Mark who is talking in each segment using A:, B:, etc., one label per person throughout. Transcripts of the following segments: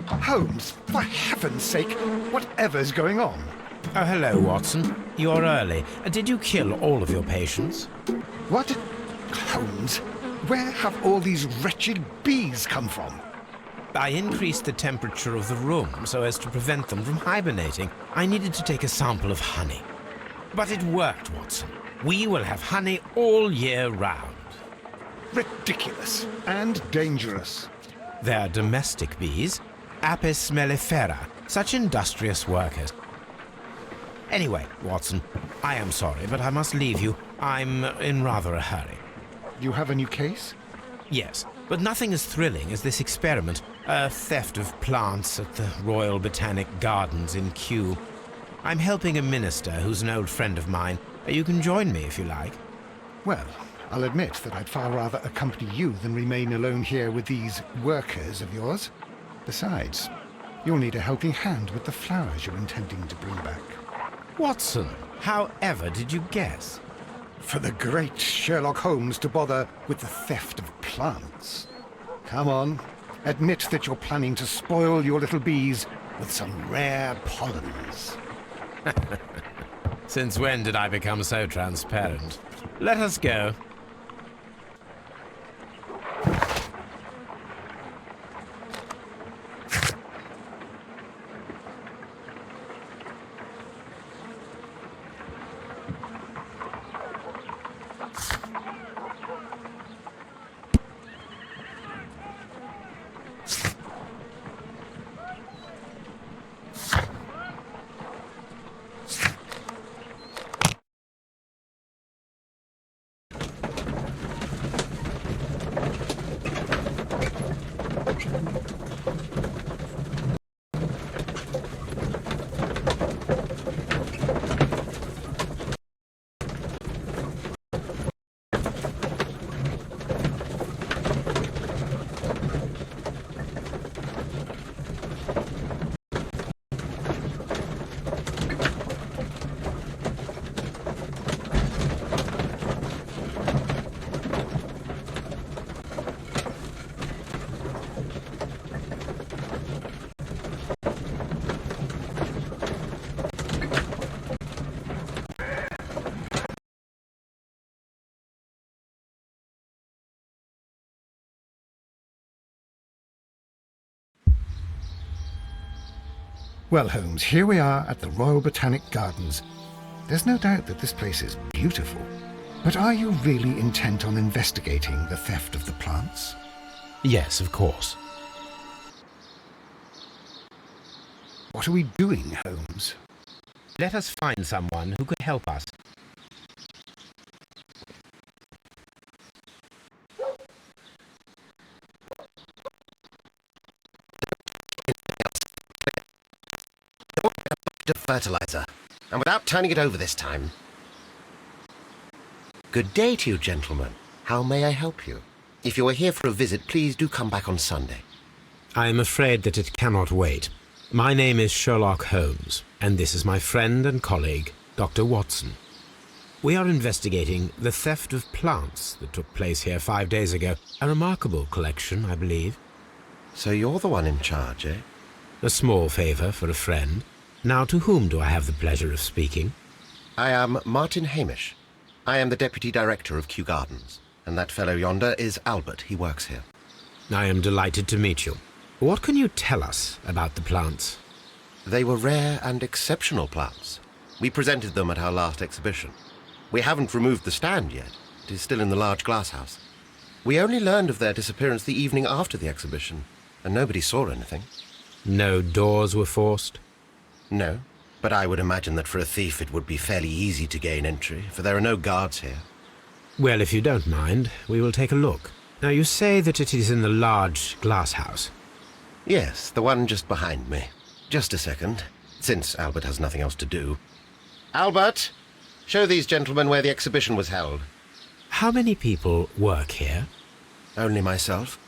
A: Holmes, for heaven's sake, whatever's going on?
B: Oh, hello, Watson. You're early. Did you kill all of your patients?
A: What? Holmes, where have all these wretched bees come from?
B: I increased the temperature of the room so as to prevent them from hibernating. I needed to take a sample of honey. But it worked, Watson. We will have honey all year round.
A: Ridiculous and dangerous.
B: They're domestic bees, Apis mellifera, such industrious workers. Anyway, Watson, I am sorry, but I must leave you. I'm in rather a hurry.
A: You have a new case?
B: Yes, but nothing as thrilling as this experiment. A theft of plants at the Royal Botanic Gardens in Kew. I'm helping a minister who's an old friend of mine. You can join me if you like.
A: Well, I'll admit that I'd far rather accompany you than remain alone here with these workers of yours. Besides, you'll need a helping hand with the flowers you're intending to bring back.
B: Watson, however did you guess?
A: For the great Sherlock Holmes to bother with the theft of plants. Come on, admit that you're planning to spoil your little bees with some rare pollens.
B: Since when did I become so transparent? Let us go.
A: Well, Holmes, here we are at the Royal Botanic Gardens. There's no doubt that this place is beautiful. But are you really intent on investigating the theft of the plants?
B: Yes, of course.
A: What are we doing, Holmes?
B: Let us find someone who could help us.
C: Of fertilizer, and without turning it over this time. Good day to you, gentlemen. How may I help you? If you are here for a visit, please do come back on Sunday.
B: I am afraid that it cannot wait. My name is Sherlock Holmes, and this is my friend and colleague, Dr. Watson. We are investigating the theft of plants that took place here 5 days ago. A remarkable collection, I believe.
C: So you're the one in charge, eh?
B: A small favour for a friend. Now, to whom do I have the pleasure of speaking?
C: I am Martin Hamish. I am the Deputy Director of Kew Gardens, and that fellow yonder is Albert. He works here.
B: I am delighted to meet you. What can you tell us about the plants?
C: They were rare and exceptional plants. We presented them at our last exhibition. We haven't removed the stand yet. It is still in the large glass house. We only learned of their disappearance the evening after the exhibition, and nobody saw anything.
B: No doors were forced?
C: No, but I would imagine that for a thief it would be fairly easy to gain entry, for there are no guards here.
B: Well, if you don't mind, we will take a look. Now, you say that it is in the large glass house.
C: Yes, the one just behind me. Just a second, since Albert has nothing else to do. Albert, show these gentlemen where the exhibition was held.
B: How many people work here?
C: Only myself,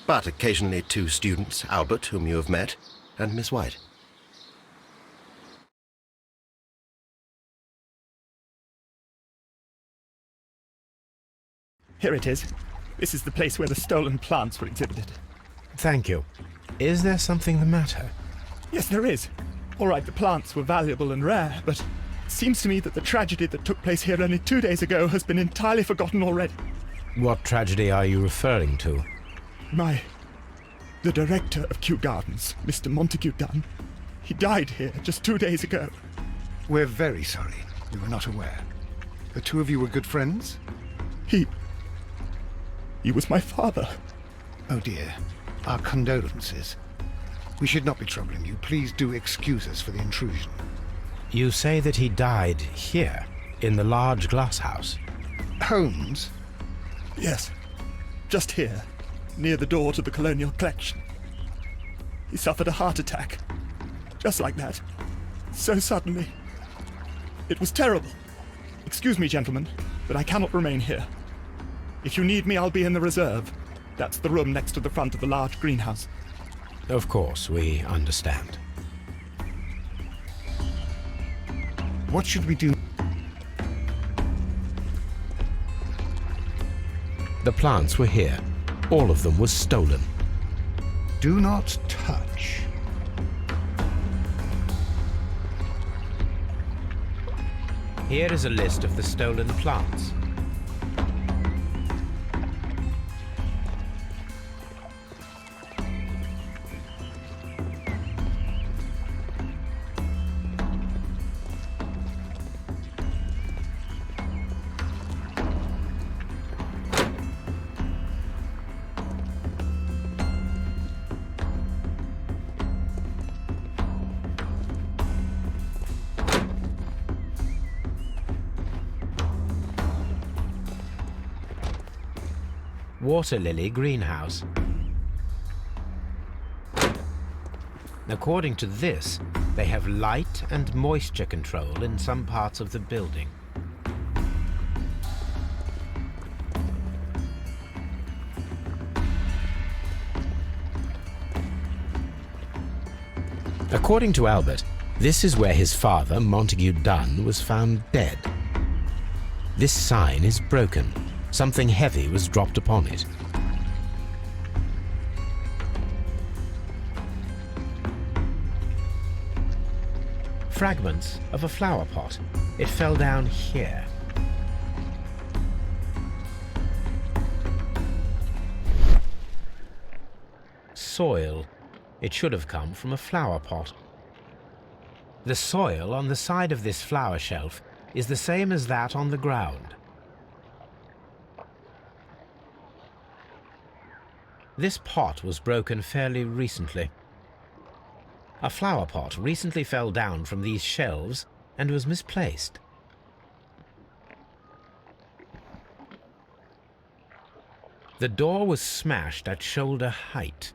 C: but occasionally 2 students, Albert, whom you have met, and Miss White.
D: Here it is. This is the place where the stolen plants were exhibited.
B: Thank you. Is there something the matter?
D: Yes, there is. All right, the plants were valuable and rare, but it seems to me that the tragedy that took place here only 2 days ago has been entirely forgotten already.
B: What tragedy are you referring to?
D: The director of Kew Gardens, Mr. Montague Dunn, he died here just 2 days ago.
A: We're very sorry. We were not aware. The two of you were good friends?
D: He was my father.
A: Oh dear. Our condolences. We should not be troubling you. Please do excuse us for the intrusion.
B: You say that he died here, in the large glass house.
A: Holmes?
D: Yes, just here, near the door to the Colonial Collection. He suffered a heart attack. Just like that. So suddenly. It was terrible. Excuse me, gentlemen, but I cannot remain here. If you need me, I'll be in the reserve. That's the room next to the front of the large greenhouse.
B: Of course, we understand.
A: What should we do?
B: The plants were here. All of them was stolen.
A: Do not touch.
B: Here is a list of the stolen plants. Water lily greenhouse. According to this, they have light and moisture control in some parts of the building. According to Albert, this is where his father, Montague Dunn, was found dead. This sign is broken. Something heavy was dropped upon it. Fragments of a flower pot. It fell down here. Soil. It should have come from a flower pot. The soil on the side of this flower shelf is the same as that on the ground. This pot was broken fairly recently. A flower pot recently fell down from these shelves and was misplaced. The door was smashed at shoulder height.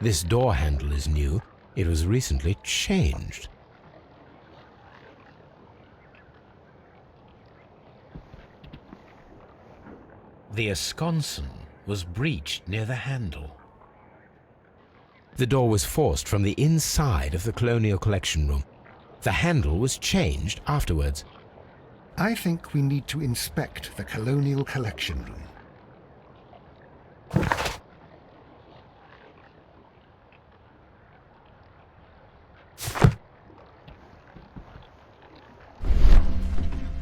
B: This door handle is new. It was recently changed. The esconsson was breached near the handle. The door was forced from the inside of the Colonial Collection room. The handle was changed afterwards.
A: I think we need to inspect the Colonial Collection room.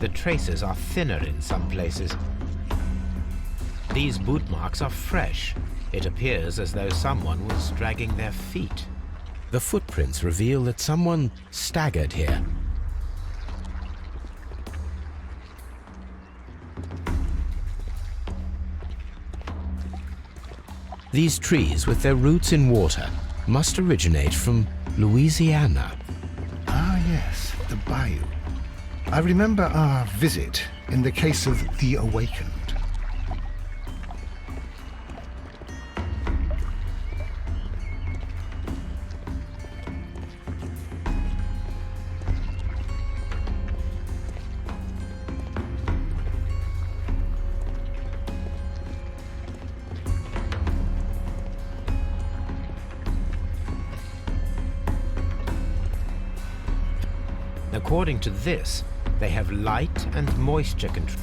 B: The traces are thinner in some places. These boot marks are fresh. It appears as though someone was dragging their feet. The footprints reveal that someone staggered here. These trees, with their roots in water, must originate from Louisiana.
A: Ah, yes, the bayou. I remember our visit in the case of the Awakened.
B: According to this, they have light and moisture control.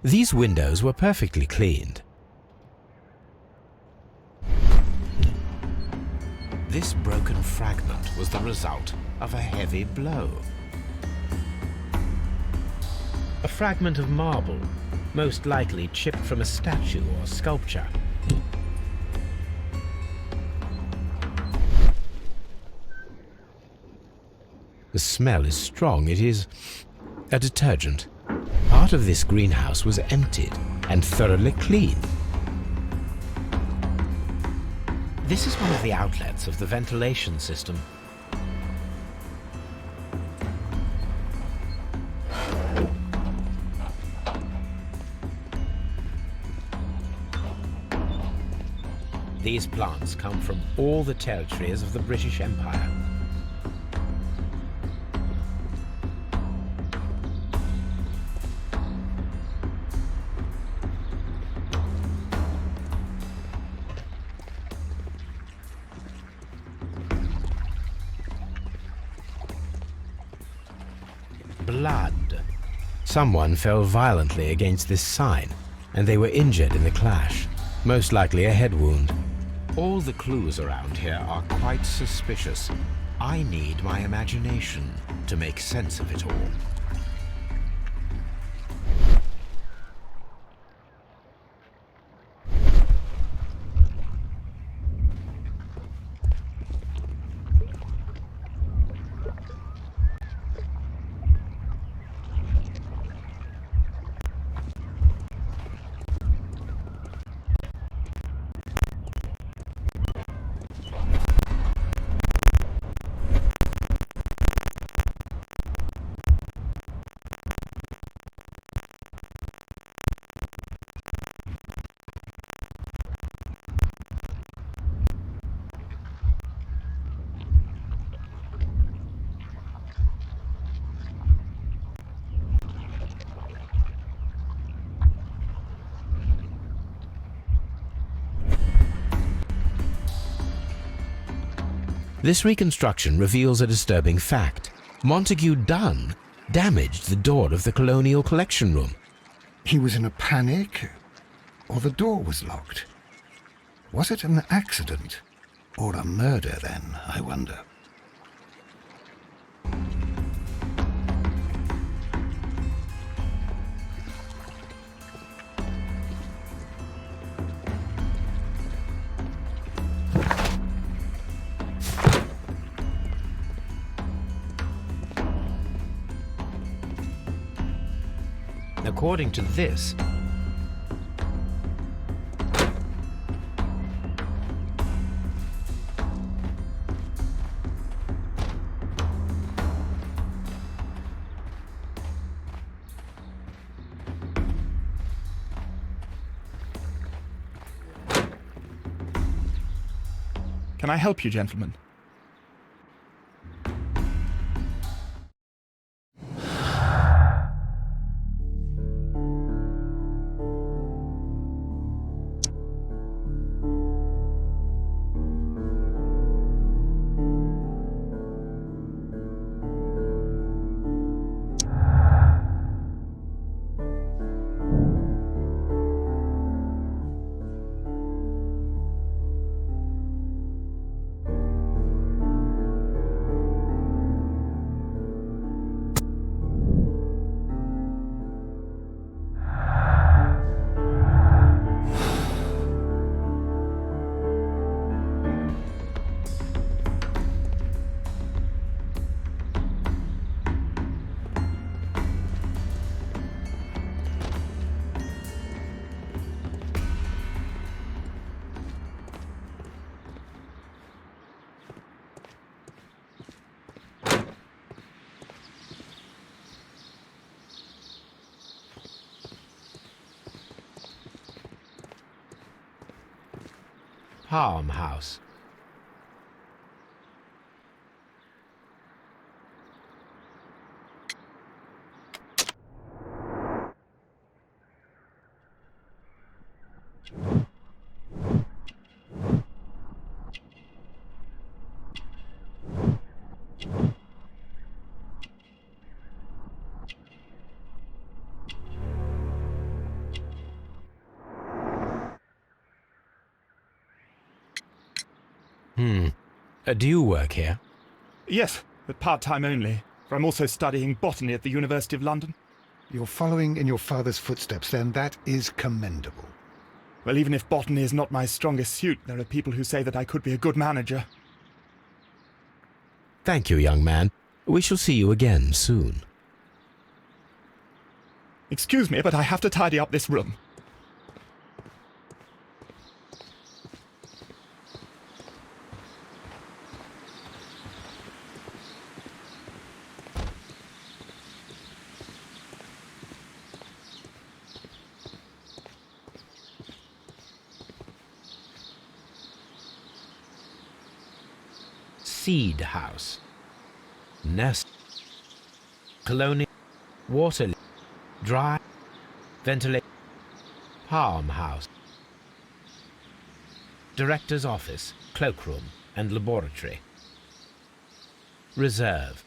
B: These windows were perfectly cleaned. This broken fragment was the result of a heavy blow. A fragment of marble, most likely chipped from a statue or sculpture. The smell is strong. It is a detergent. Part of this greenhouse was emptied and thoroughly cleaned. This is one of the outlets of the ventilation system. These plants come from all the territories of the British Empire. Blood. Someone fell violently against this sign, and they were injured in the clash, most likely a head wound. All the clues around here are quite suspicious. I need my imagination to make sense of it all. This reconstruction reveals a disturbing fact. Montague Dunn damaged the door of the Colonial Collection Room.
A: He was in a panic, or the door was locked? Was it an accident, or a murder then, I wonder?
B: According to this,
D: Can I help you, gentlemen?
B: farmhouse. Do you work here?
D: Yes, but part-time only, for I'm also studying botany at the University of London.
A: You're following in your father's footsteps, then. That is commendable.
D: Well, even if botany is not my strongest suit, there are people who say that I could be a good manager.
B: Thank you, young man. We shall see you again soon.
D: Excuse me, but I have to tidy up this room.
B: Seed house. Nest. Colonial. Water. Dry. Ventilation. Palm house. Director's office, cloakroom and laboratory. Reserve.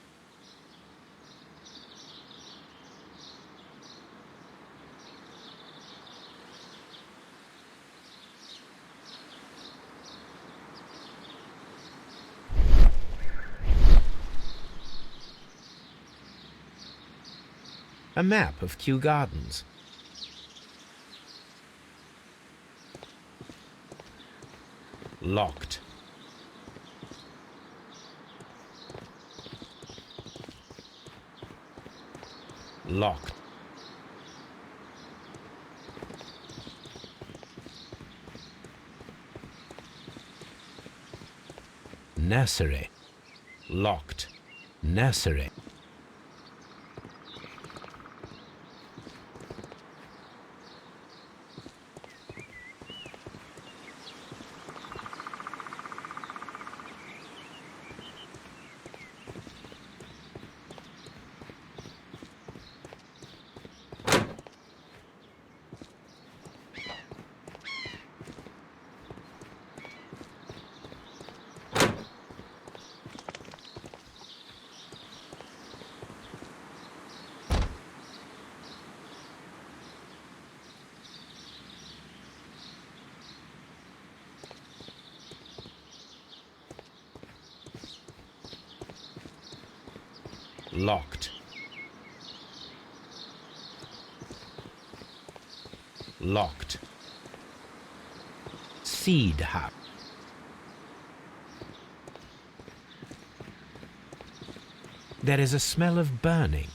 B: A map of Kew Gardens. Locked. Locked. Nursery. Locked. Nursery. Locked. Locked. Seed house. There is a smell of burning.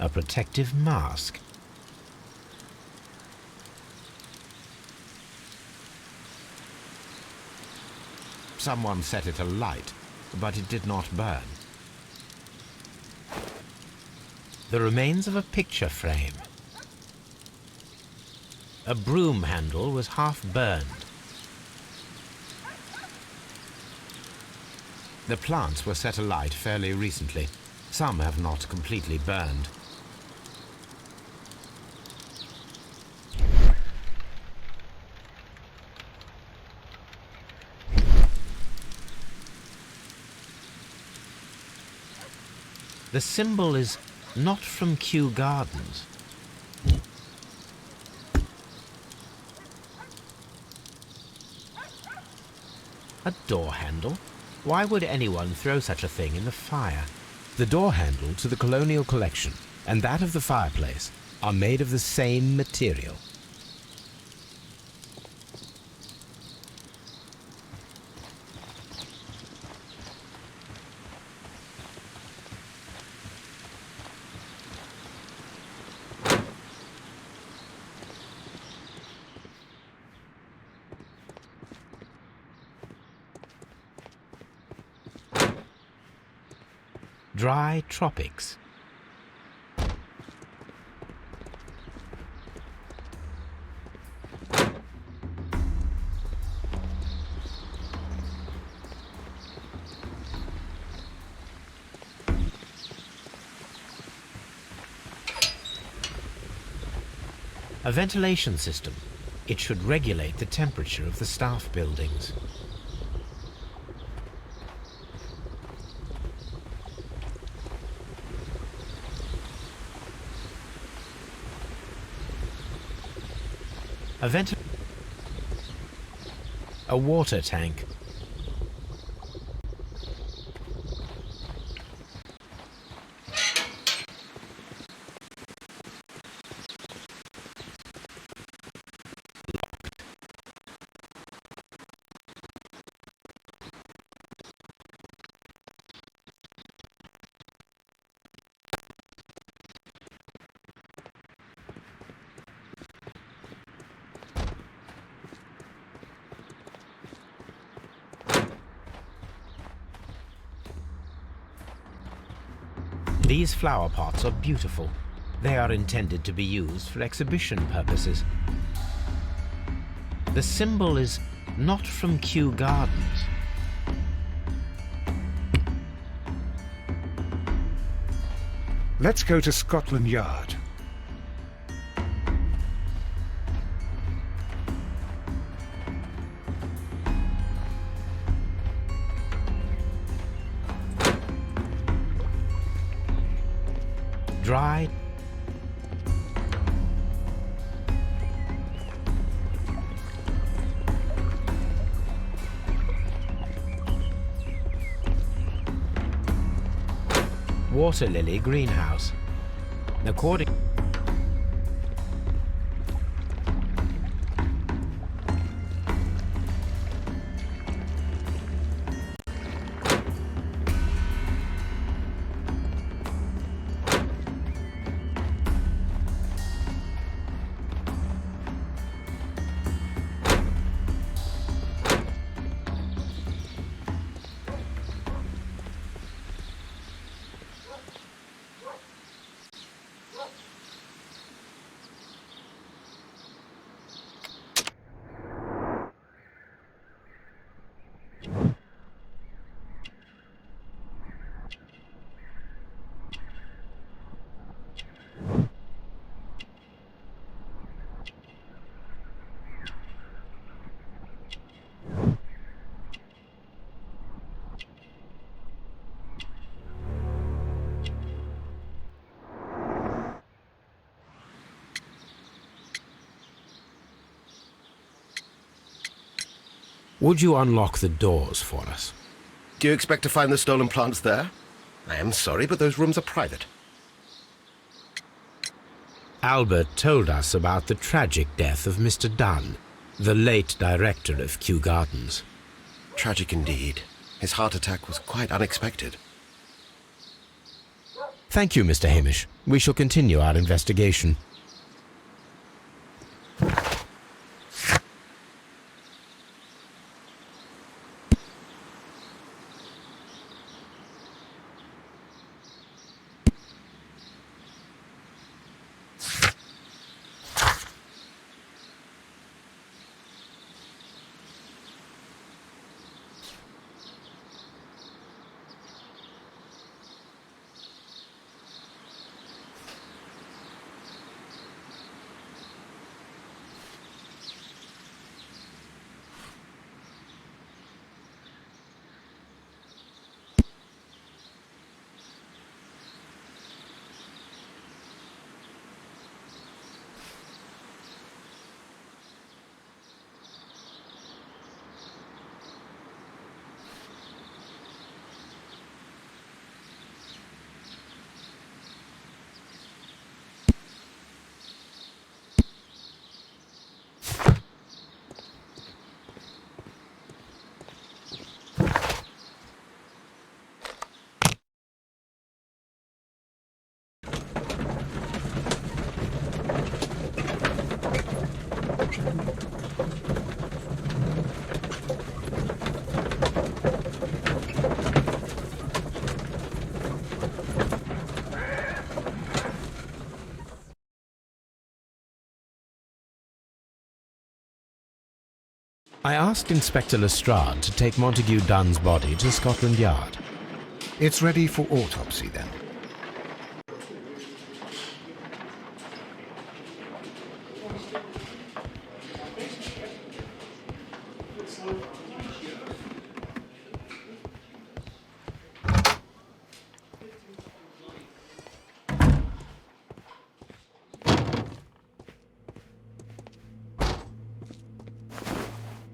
B: A protective mask. Someone set it alight, but it did not burn. The remains of a picture frame. A broom handle was half burned. The plants were set alight fairly recently. Some have not completely burned. The symbol is not from Kew Gardens. A door handle? Why would anyone throw such a thing in the fire? The door handle to the colonial collection and that of the fireplace are made of the same material. Dry tropics. A ventilation system. It should regulate the temperature of the staff buildings. A water tank. These flower pots are beautiful. They are intended to be used for exhibition purposes. The symbol is not from Kew Gardens.
A: Let's go to Scotland Yard.
B: Dry. Water lily greenhouse. According Would you unlock the doors for us?
C: Do you expect to find the stolen plants there? I am sorry, but those rooms are private.
B: Albert told us about the tragic death of Mr. Dunn, the late director of Kew Gardens.
C: Tragic indeed. His heart attack was quite unexpected.
B: Thank you, Mr. Hamish. We shall continue our investigation. I asked Inspector Lestrade to take Montague Dunn's body to Scotland Yard.
A: It's ready for autopsy then.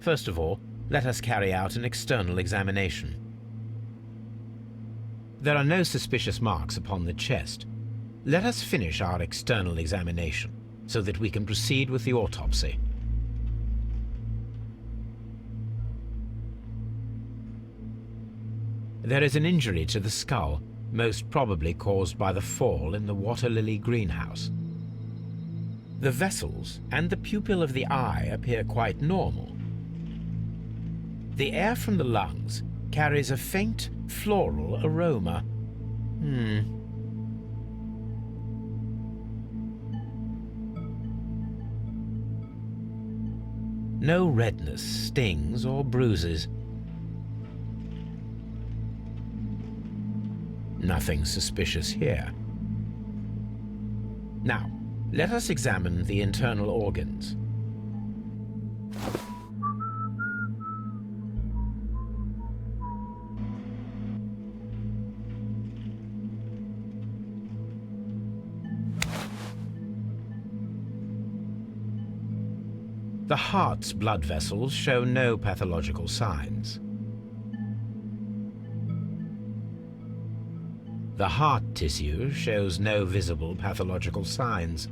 B: First of all, let us carry out an external examination. There are no suspicious marks upon the chest. Let us finish our external examination so that we can proceed with the autopsy. There is an injury to the skull, most probably caused by the fall in the water lily greenhouse. The vessels and the pupil of the eye appear quite normal. The air from the lungs carries a faint floral aroma. No redness, stings, or bruises. Nothing suspicious here. Now, let us examine the internal organs. The heart's blood vessels show no pathological signs. The heart tissue shows no visible pathological signs.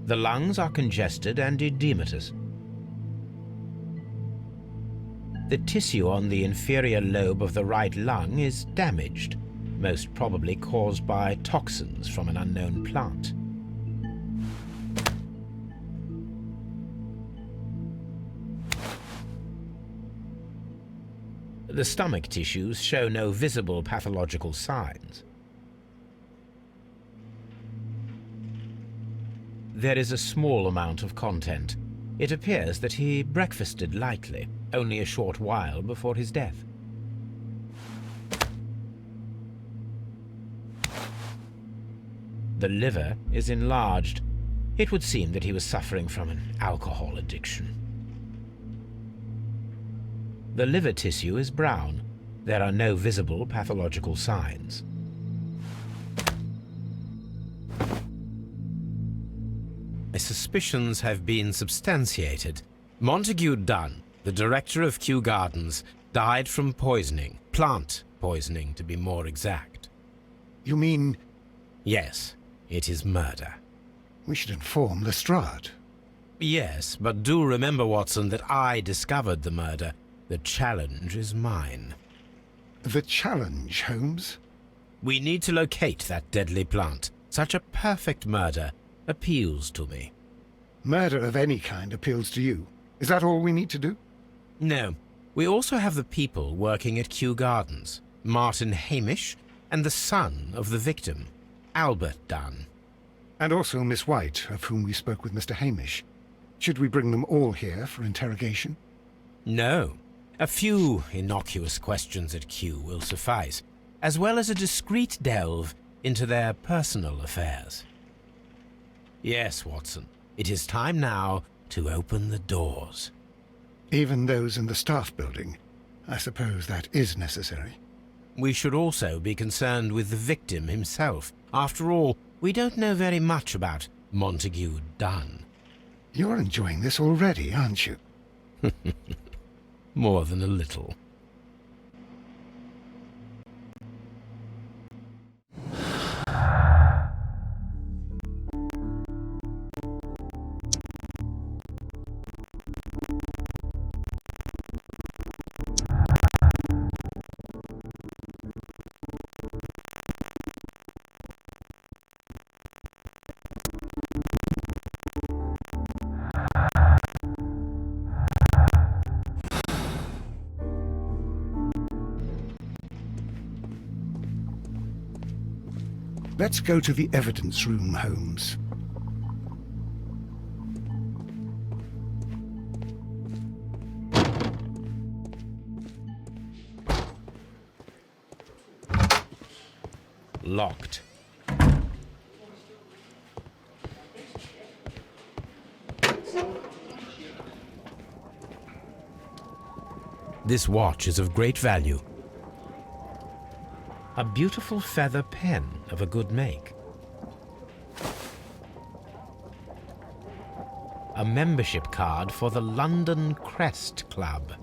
B: The lungs are congested and edematous. The tissue on the inferior lobe of the right lung is damaged, most probably caused by toxins from an unknown plant. The stomach tissues show no visible pathological signs. There is a small amount of content. It appears that he breakfasted lightly, only a short while before his death. The liver is enlarged. It would seem that he was suffering from an alcohol addiction. The liver tissue is brown. There are no visible pathological signs. My suspicions have been substantiated. Montague Dunn, the director of Kew Gardens, died from poisoning. Plant poisoning, to be more exact.
A: You mean...
B: Yes, it is murder.
A: We should inform Lestrade.
B: Yes, but do remember, Watson, that I discovered the murder. The challenge is mine.
A: The challenge, Holmes?
B: We need to locate that deadly plant. Such a perfect murder appeals to me.
A: Murder of any kind appeals to you. Is that all we need to do?
B: No. We also have the people working at Kew Gardens. Martin Hamish and the son of the victim, Albert Dunn.
A: And also Miss White, of whom we spoke with Mr. Hamish. Should we bring them all here for interrogation?
B: No. A few innocuous questions at Kew will suffice, as well as a discreet delve into their personal affairs. Yes, Watson, it is time now to open the doors.
A: Even those in the staff building. I suppose that is necessary.
B: We should also be concerned with the victim himself. After all, we don't know very much about Montague Dunn.
A: You're enjoying this already, aren't you?
B: More than a little.
A: Let's go to the evidence room, Holmes.
B: Locked. This watch is of great value. A beautiful feather pen of a good make. a membership card for the London Crest Club.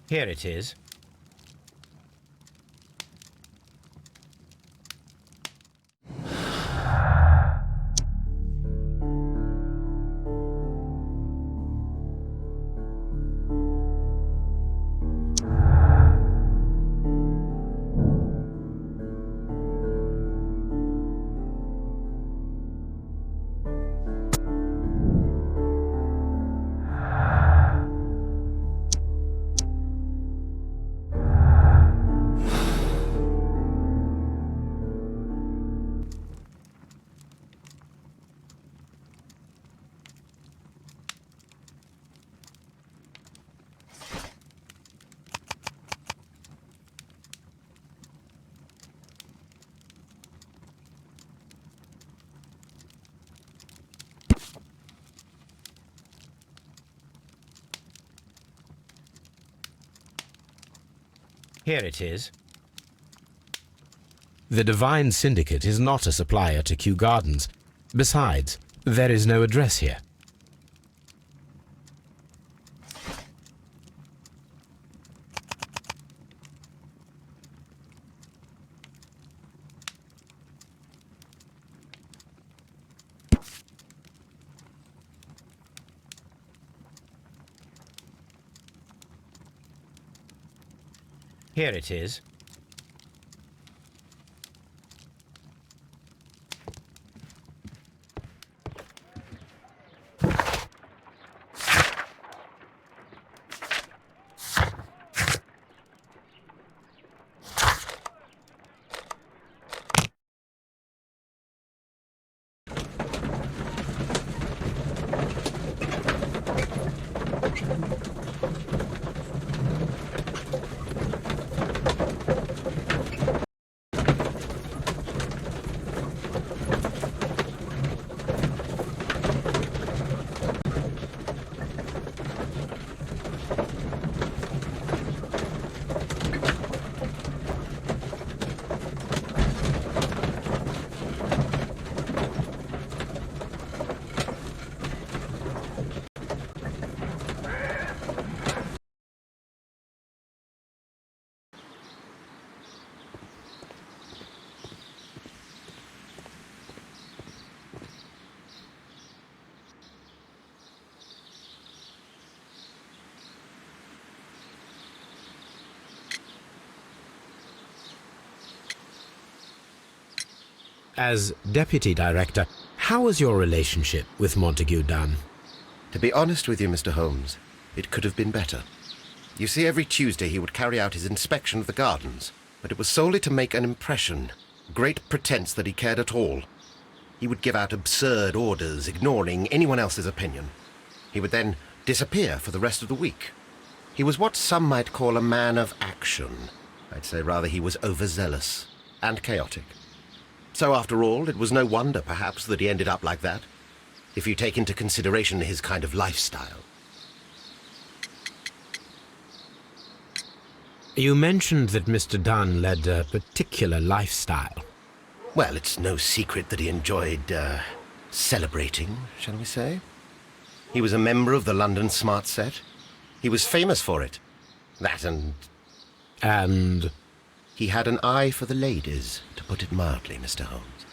B: Here it is. Here it is. The Divine Syndicate is not a supplier to Kew Gardens. Besides, there is no address here. Here it is. As Deputy Director, how was your relationship with Montague Dunn?
C: To be honest with you, Mr. Holmes, it could have been better. You see, every Tuesday he would carry out his inspection of the gardens, but it was solely to make an impression, great pretense that he cared at all. He would give out absurd orders, ignoring anyone else's opinion. He would then disappear for the rest of the week. He was what some might call a man of action. I'd say rather he was overzealous and chaotic. So after all, it was no wonder, perhaps, that he ended up like that, if you take into consideration his kind of lifestyle.
B: You mentioned that Mr. Dunn led a particular lifestyle.
C: Well, it's no secret that he enjoyed, celebrating, shall we say? He was a member of the London Smart Set. He was famous for it. That and...
B: And...
C: He had an eye for the ladies, to put it mildly, Mr. Holmes.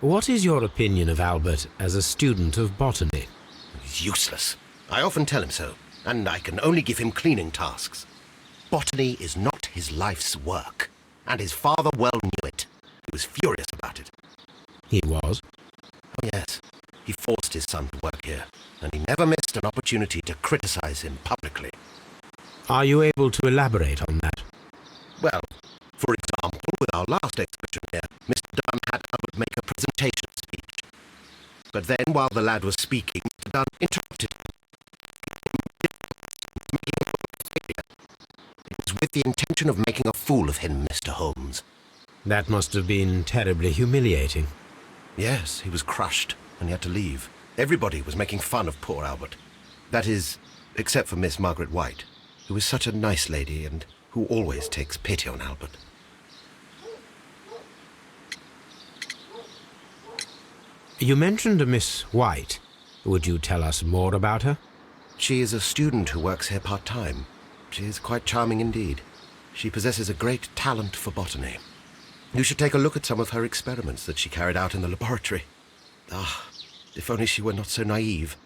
B: What is your opinion of Albert as a student of botany?
C: He's useless. I often tell him so, and I can only give him cleaning tasks. Botany is not his life's work, and his father well knew it. He was furious about it.
B: He was?
C: Oh, yes. He forced his son to work here, and he never missed an opportunity to criticize him publicly.
B: Are you able to elaborate on that?
C: Well, for example, with our last exhibition here, Mr. Dunn had Albert make a presentation speech. But then, while the lad was speaking, Mr. Dunn interrupted him. It was with the intention of making a fool of him, Mr. Holmes.
B: That must have been terribly humiliating.
C: Yes, he was crushed, and he had to leave. Everybody was making fun of poor Albert. That is, except for Miss Margaret White, who is such a nice lady and who always takes pity on Albert.
B: You mentioned a Miss White. Would you tell us more about her?
C: She is a student who works here part-time. She is quite charming indeed. She possesses a great talent for botany. You should take a look at some of her experiments that she carried out in the laboratory. Ah, if only she were not so naive.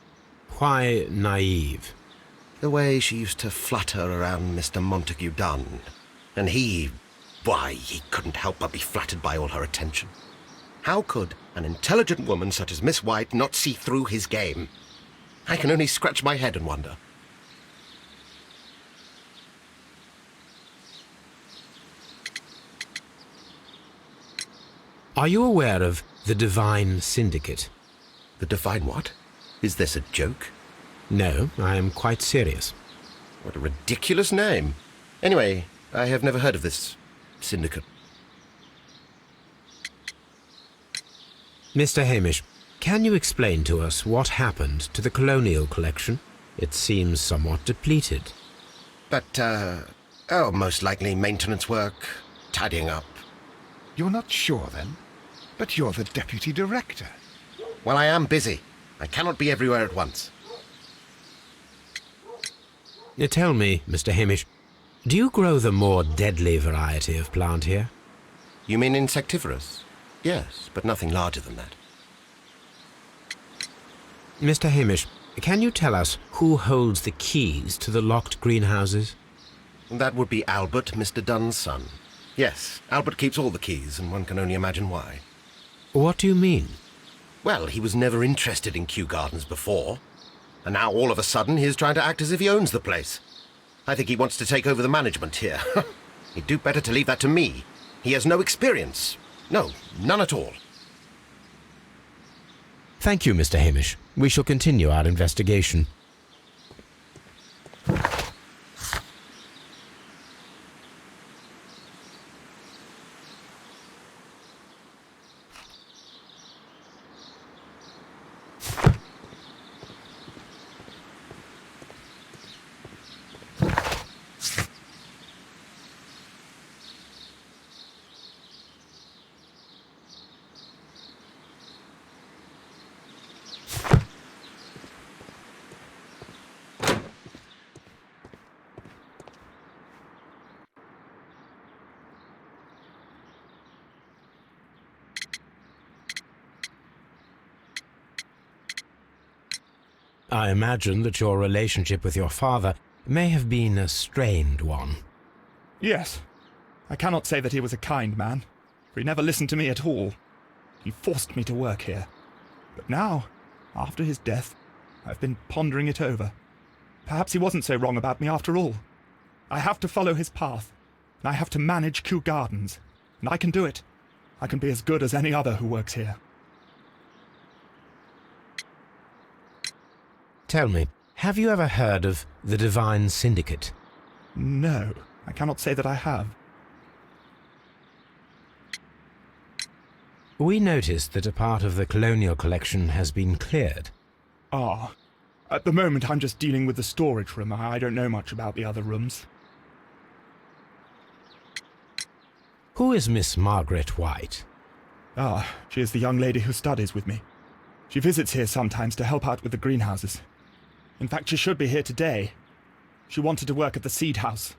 B: Why naive?
C: The way she used to flutter around Mr. Montague Dunn. And why, he couldn't help but be flattered by all her attention. How could an intelligent woman such as Miss White not see through his game? I can only scratch my head and wonder.
B: Are you aware of the Divine Syndicate?
C: The Divine what? Is this a joke?
B: No, I am quite serious.
C: What a ridiculous name. Anyway, I have never heard of this syndicate.
B: Mr. Hamish, can you explain to us what happened to the colonial collection? It seems somewhat depleted.
C: But, most likely maintenance work, tidying up.
A: You're not sure, then? But you're the Deputy Director.
C: Well, I am busy. I cannot be everywhere at once.
B: Tell me, Mr. Hamish, do you grow the more deadly variety of plant here?
C: You mean insectivorous? Yes, but nothing larger than that.
B: Mr. Hamish, Can you tell us who holds the keys to the locked greenhouses?
C: That would be Albert, Mr. Dunn's son. Yes, Albert keeps all the keys, and one can only imagine why.
B: What do you mean?
C: Well, he was never interested in Kew Gardens before. And now all of a sudden he's trying to act as if he owns the place. I think he wants to take over the management here. He'd do better to leave that to me. He has no experience. No, none at all.
B: Thank you, Mr. Hamish. We shall continue our investigation. I imagine that your relationship with your father may have been a strained one.
D: Yes. I cannot say that he was a kind man, for he never listened to me at all. He forced me to work here. But now, after his death, I've been pondering it over. Perhaps he wasn't so wrong about me after all. I have to follow his path, and I have to manage Kew Gardens, and I can do it. I can be as good as any other who works here.
B: Tell me, have you ever heard of the Divine Syndicate?
D: No, I cannot say that I have.
B: We noticed that a part of the colonial collection has been cleared.
D: Ah, at the moment I'm just dealing with the storage room. I don't know much about the other rooms.
B: Who is Miss Margaret White?
D: Ah, she is the young lady who studies with me. She visits here sometimes to help out with the greenhouses. In fact, she should be here today. She wanted to work at the seed house.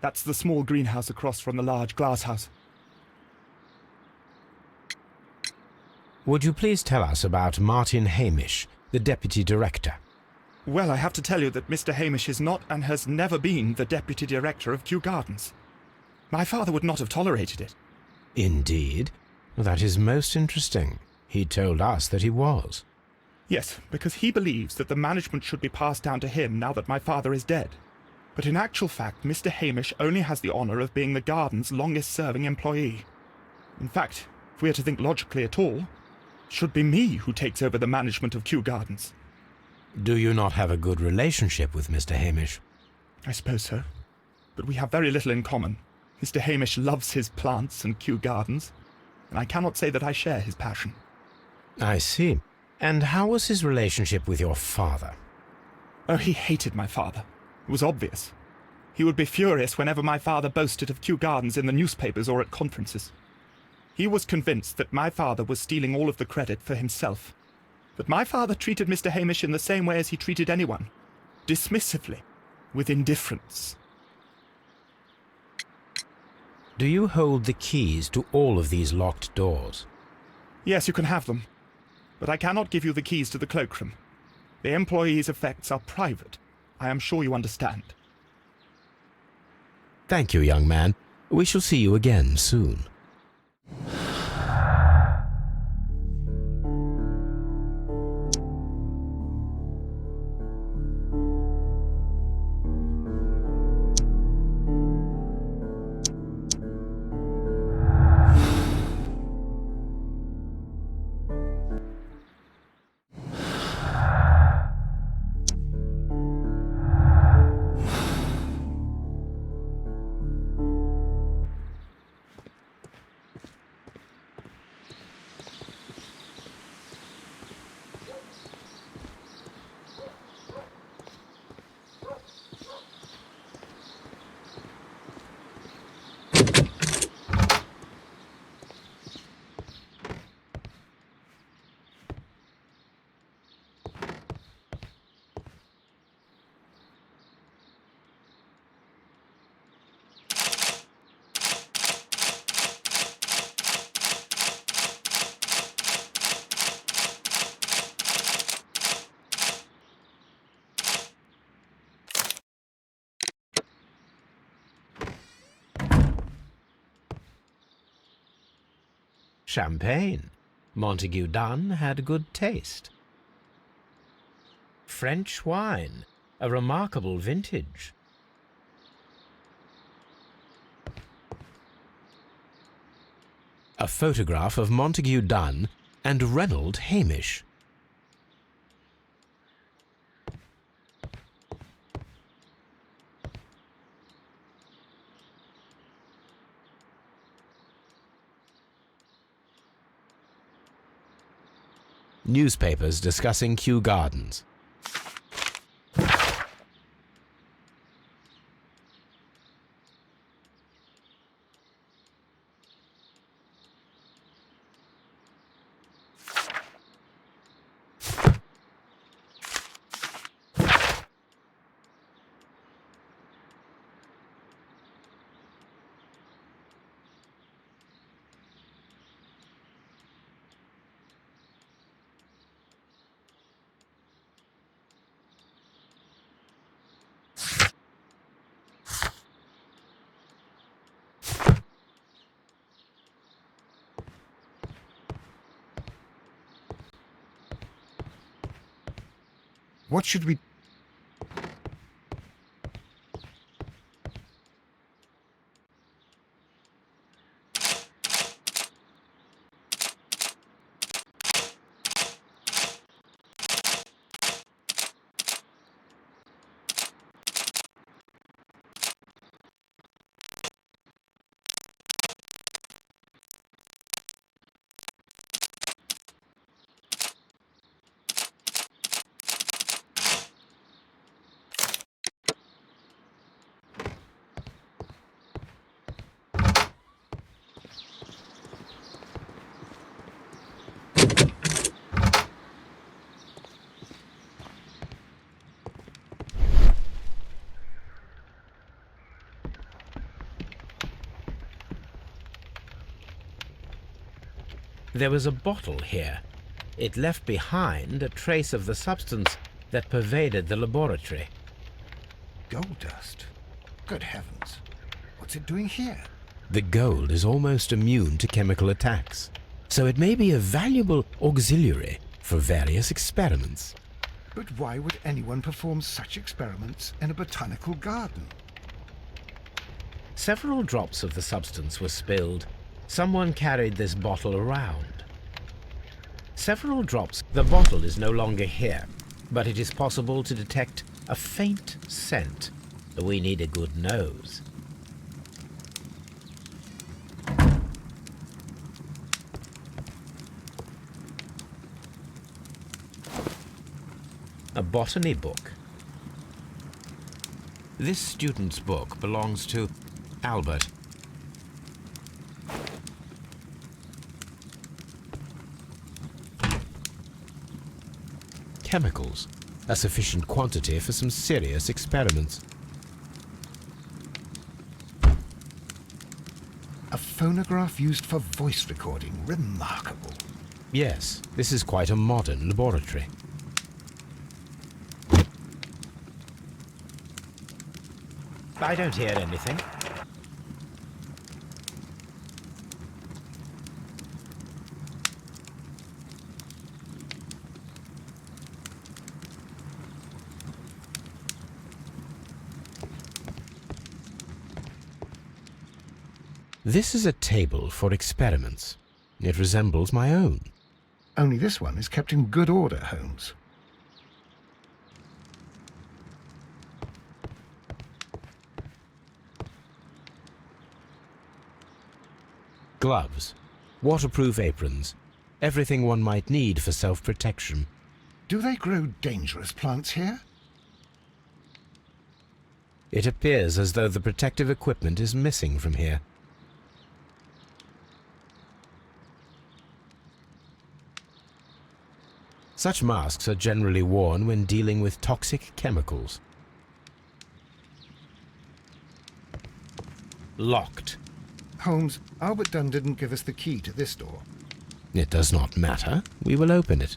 D: That's the small greenhouse across from the large glass house.
B: Would you please tell us about Martin Hamish, the deputy director?
D: Well, I have to tell you that Mr. Hamish is not and has never been the deputy director of Kew Gardens. My father would not have tolerated it.
B: Indeed? That is most interesting. He told us that he was.
D: Yes, because he believes that the management should be passed down to him now that my father is dead. But in actual fact, Mr. Hamish only has the honour of being the garden's longest-serving employee. In fact, if we are to think logically at all, it should be me who takes over the management of Kew Gardens.
B: Do you not have a good relationship with Mr. Hamish?
D: I suppose so. But we have very little in common. Mr. Hamish loves his plants and Kew Gardens, and I cannot say that I share his passion.
B: I see. And how was his relationship with your father?
D: Oh, he hated my father. It was obvious. He would be furious whenever my father boasted of Kew Gardens in the newspapers or at conferences. He was convinced that my father was stealing all of the credit for himself. But my father treated Mr. Hamish in the same way as he treated anyone. Dismissively. With indifference.
B: Do you hold the keys to all of these locked doors?
D: Yes, you can have them. But I cannot give you the keys to the cloakroom. The employees' effects are private. I am sure you understand.
B: Thank you, young man. We shall see you again soon. Champagne. Montague Dunn had good taste. French wine, a remarkable vintage. A photograph of Montague Dunn and Reynold Hamish. Newspapers discussing Kew Gardens.
A: What should we...
B: There was a bottle here. It left behind a trace of the substance that pervaded the laboratory.
A: Gold dust? Good heavens. What's it doing here?
B: The gold is almost immune to chemical attacks, so it may be a valuable auxiliary for various experiments.
A: But why would anyone perform such experiments in a botanical garden?
B: Several drops of the substance were spilled. Someone carried this bottle around. Several drops. The bottle is no longer here, but it is possible to detect a faint scent. We need a good nose. A botany book. This student's book belongs to Albert. Chemicals, a sufficient quantity for some serious experiments.
A: A phonograph used for voice recording. Remarkable.
B: Yes, this is quite a modern laboratory. I don't hear anything. This is a table for experiments. It resembles my own.
A: Only this one is kept in good order, Holmes.
B: Gloves, waterproof aprons, everything one might need for self-protection.
A: Do they grow dangerous plants here?
B: It appears as though the protective equipment is missing from here. Such masks are generally worn when dealing with toxic chemicals. Locked.
A: Holmes, Albert Dunn didn't give us the key to this door.
B: It does not matter. We will open it.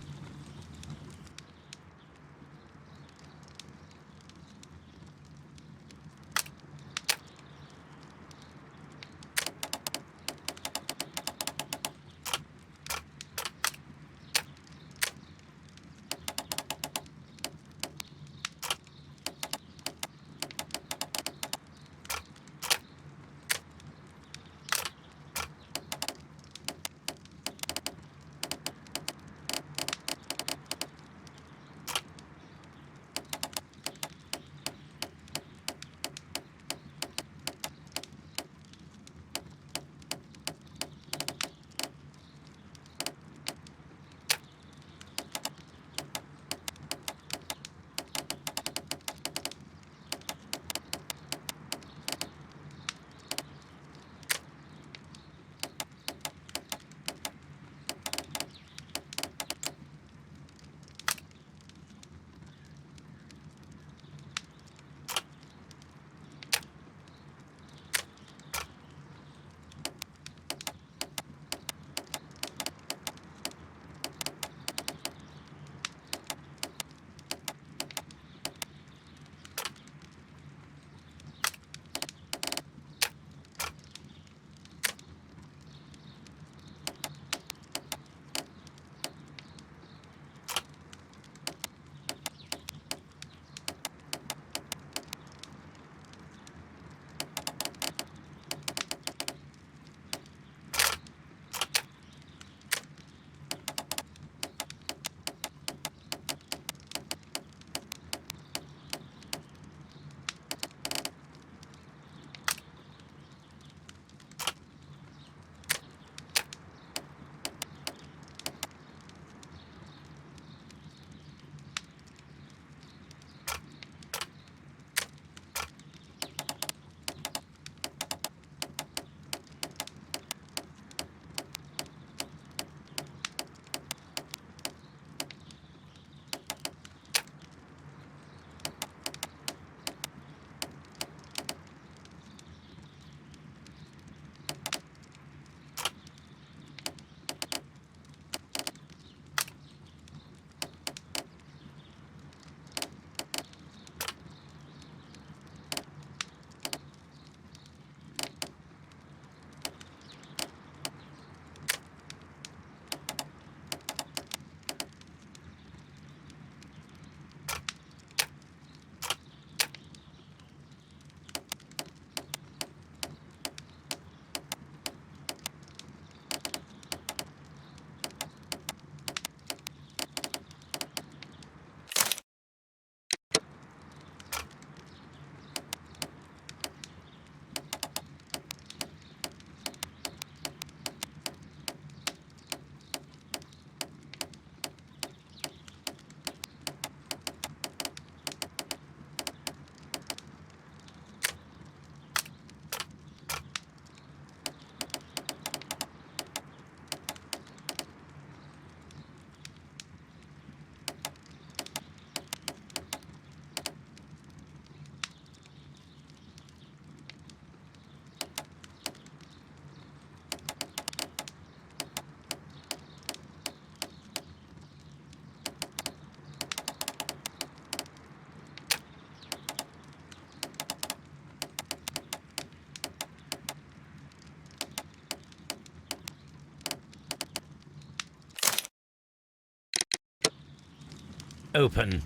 B: open.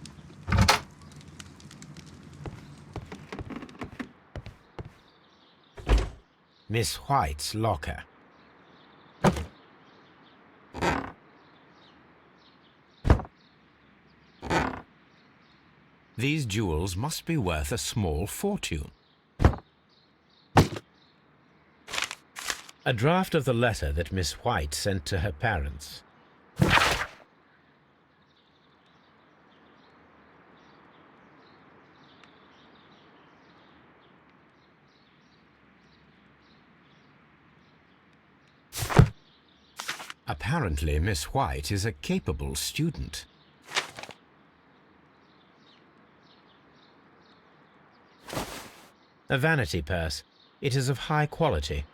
B: Miss White's locker. These jewels must be worth a small fortune. A draft of the letter that Miss White sent to her parents. Apparently, Miss White is a capable student. A vanity purse. It is of high quality.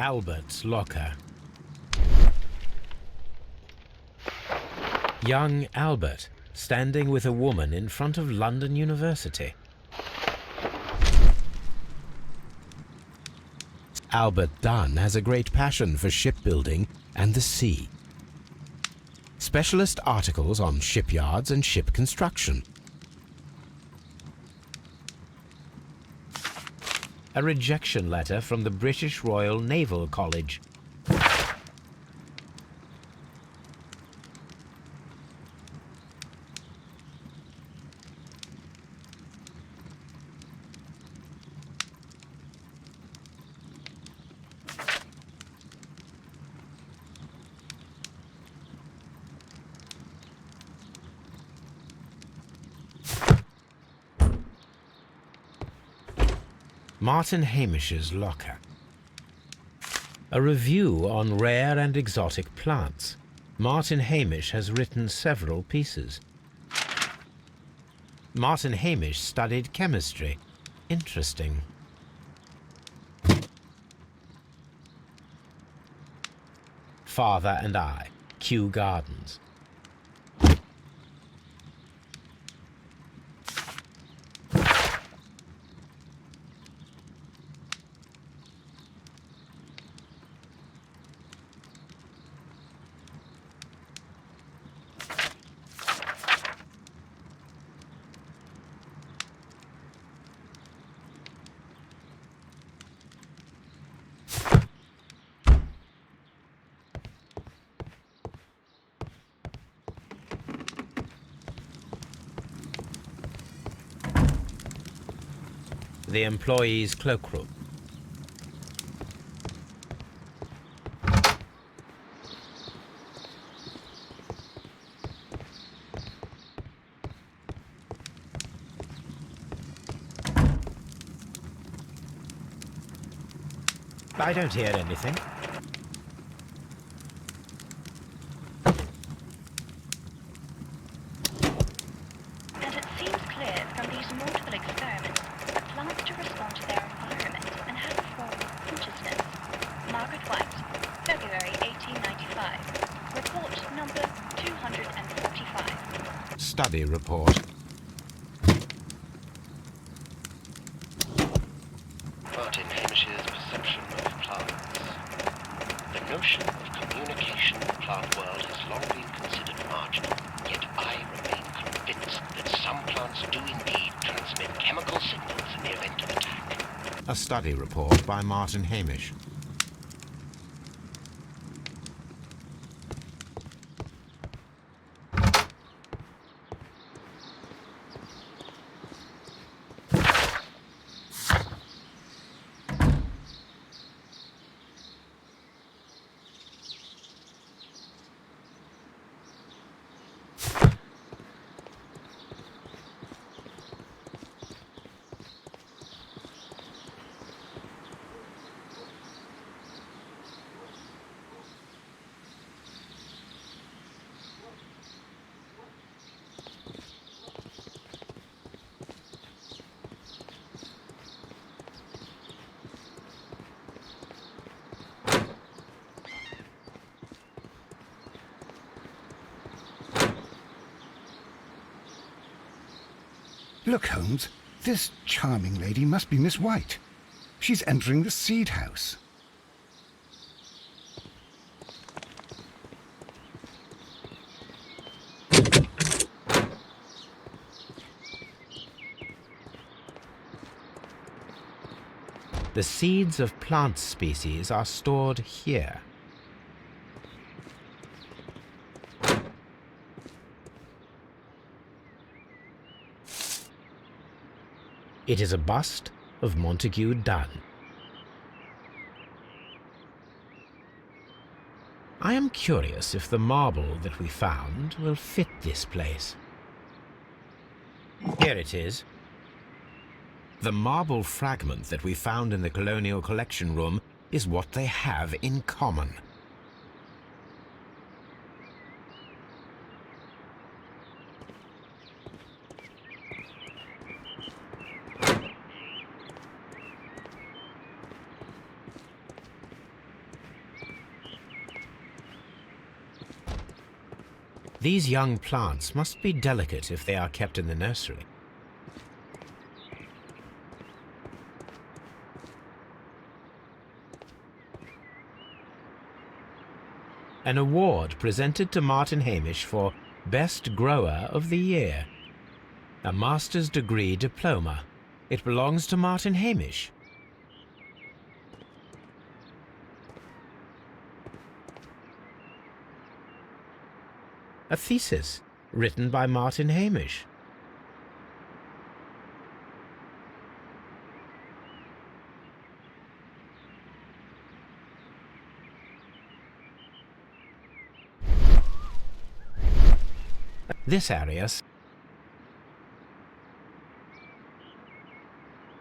B: Albert's locker. Young Albert, standing with a woman in front of London University. Albert Dunn has a great passion for shipbuilding and the sea. Specialist articles on shipyards and ship construction. A rejection letter from the British Royal Naval College. Martin Hamish's locker. A review on rare and exotic plants. Martin Hamish has written several pieces. Martin Hamish studied chemistry. Interesting. Father and I, Kew Gardens. The employee's cloakroom. I don't hear anything.
E: And it seems clear from these multiple experiments that plants do respond to their environment and have a form of consciousness. Margaret White, February 1895. Report number 245.
B: Study report.
C: Martin Hamish's perception of plants. The notion of communication in the plant world has long been considered marginal, yet I remain convinced that some plants do indeed transmit chemical signals in the event of attack.
B: A study report by Martin Hamish.
A: Look, Holmes, this charming lady must be Miss White. She's entering the seed house.
B: The seeds of plant species are stored here. It is a bust of Montague Dunn. I am curious if the marble that we found will fit this place. Here it is. The marble fragment that we found in the Colonial Collection Room is what they have in common. These young plants must be delicate if they are kept in the nursery. An award presented to Martin Hamish for Best Grower of the Year. A master's degree diploma. It belongs to Martin Hamish. A thesis written by Martin Hamish. This Arius.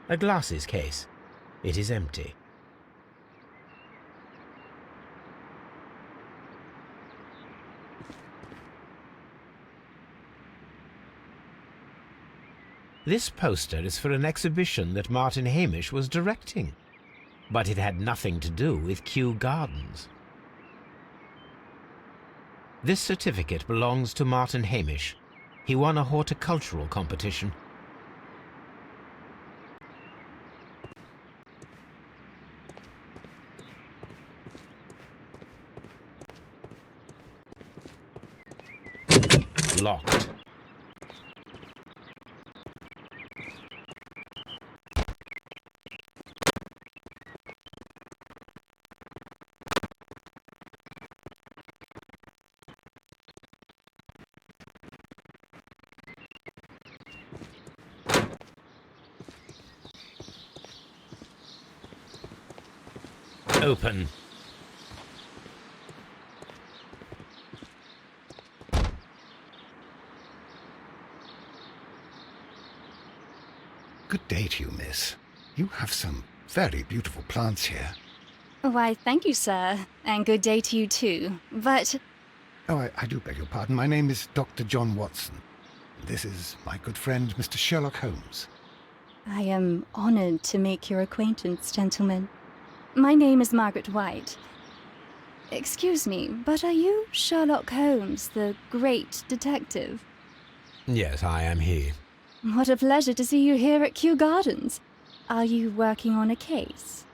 B: A glasses case. It is empty. This poster is for an exhibition that Martin Hamish was directing, but it had nothing to do with Kew Gardens. This certificate belongs to Martin Hamish. He won a horticultural competition. Locked. open.
A: Good day to you, miss. You have some very beautiful plants here.
F: Why, thank you, sir. And good day to you, too. But
A: Oh, I do beg your pardon. My name is Dr. John Watson. This is my good friend, Mr. Sherlock Holmes.
F: I am honored to make your acquaintance, gentlemen. My name is Margaret White. Excuse me, but are you Sherlock Holmes, the great detective?
B: Yes, I am he.
F: What a pleasure to see you here at Kew Gardens. Are you working on a case?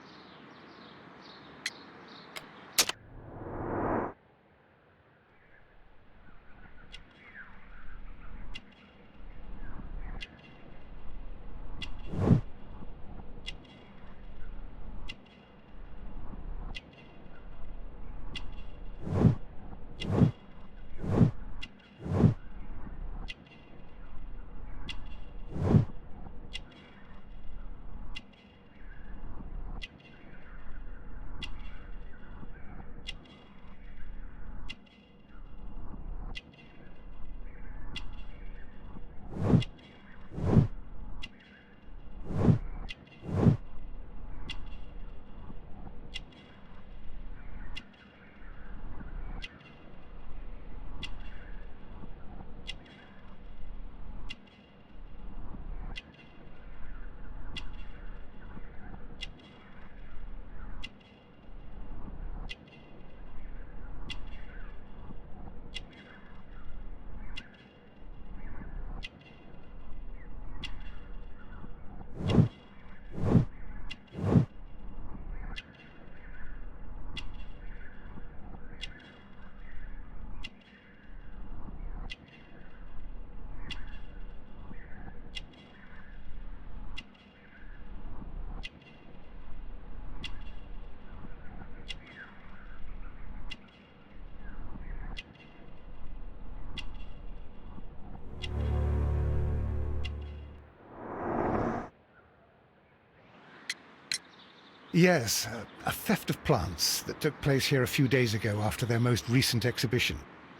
A: Yes, a theft of plants that took place here a few days ago after their most recent exhibition.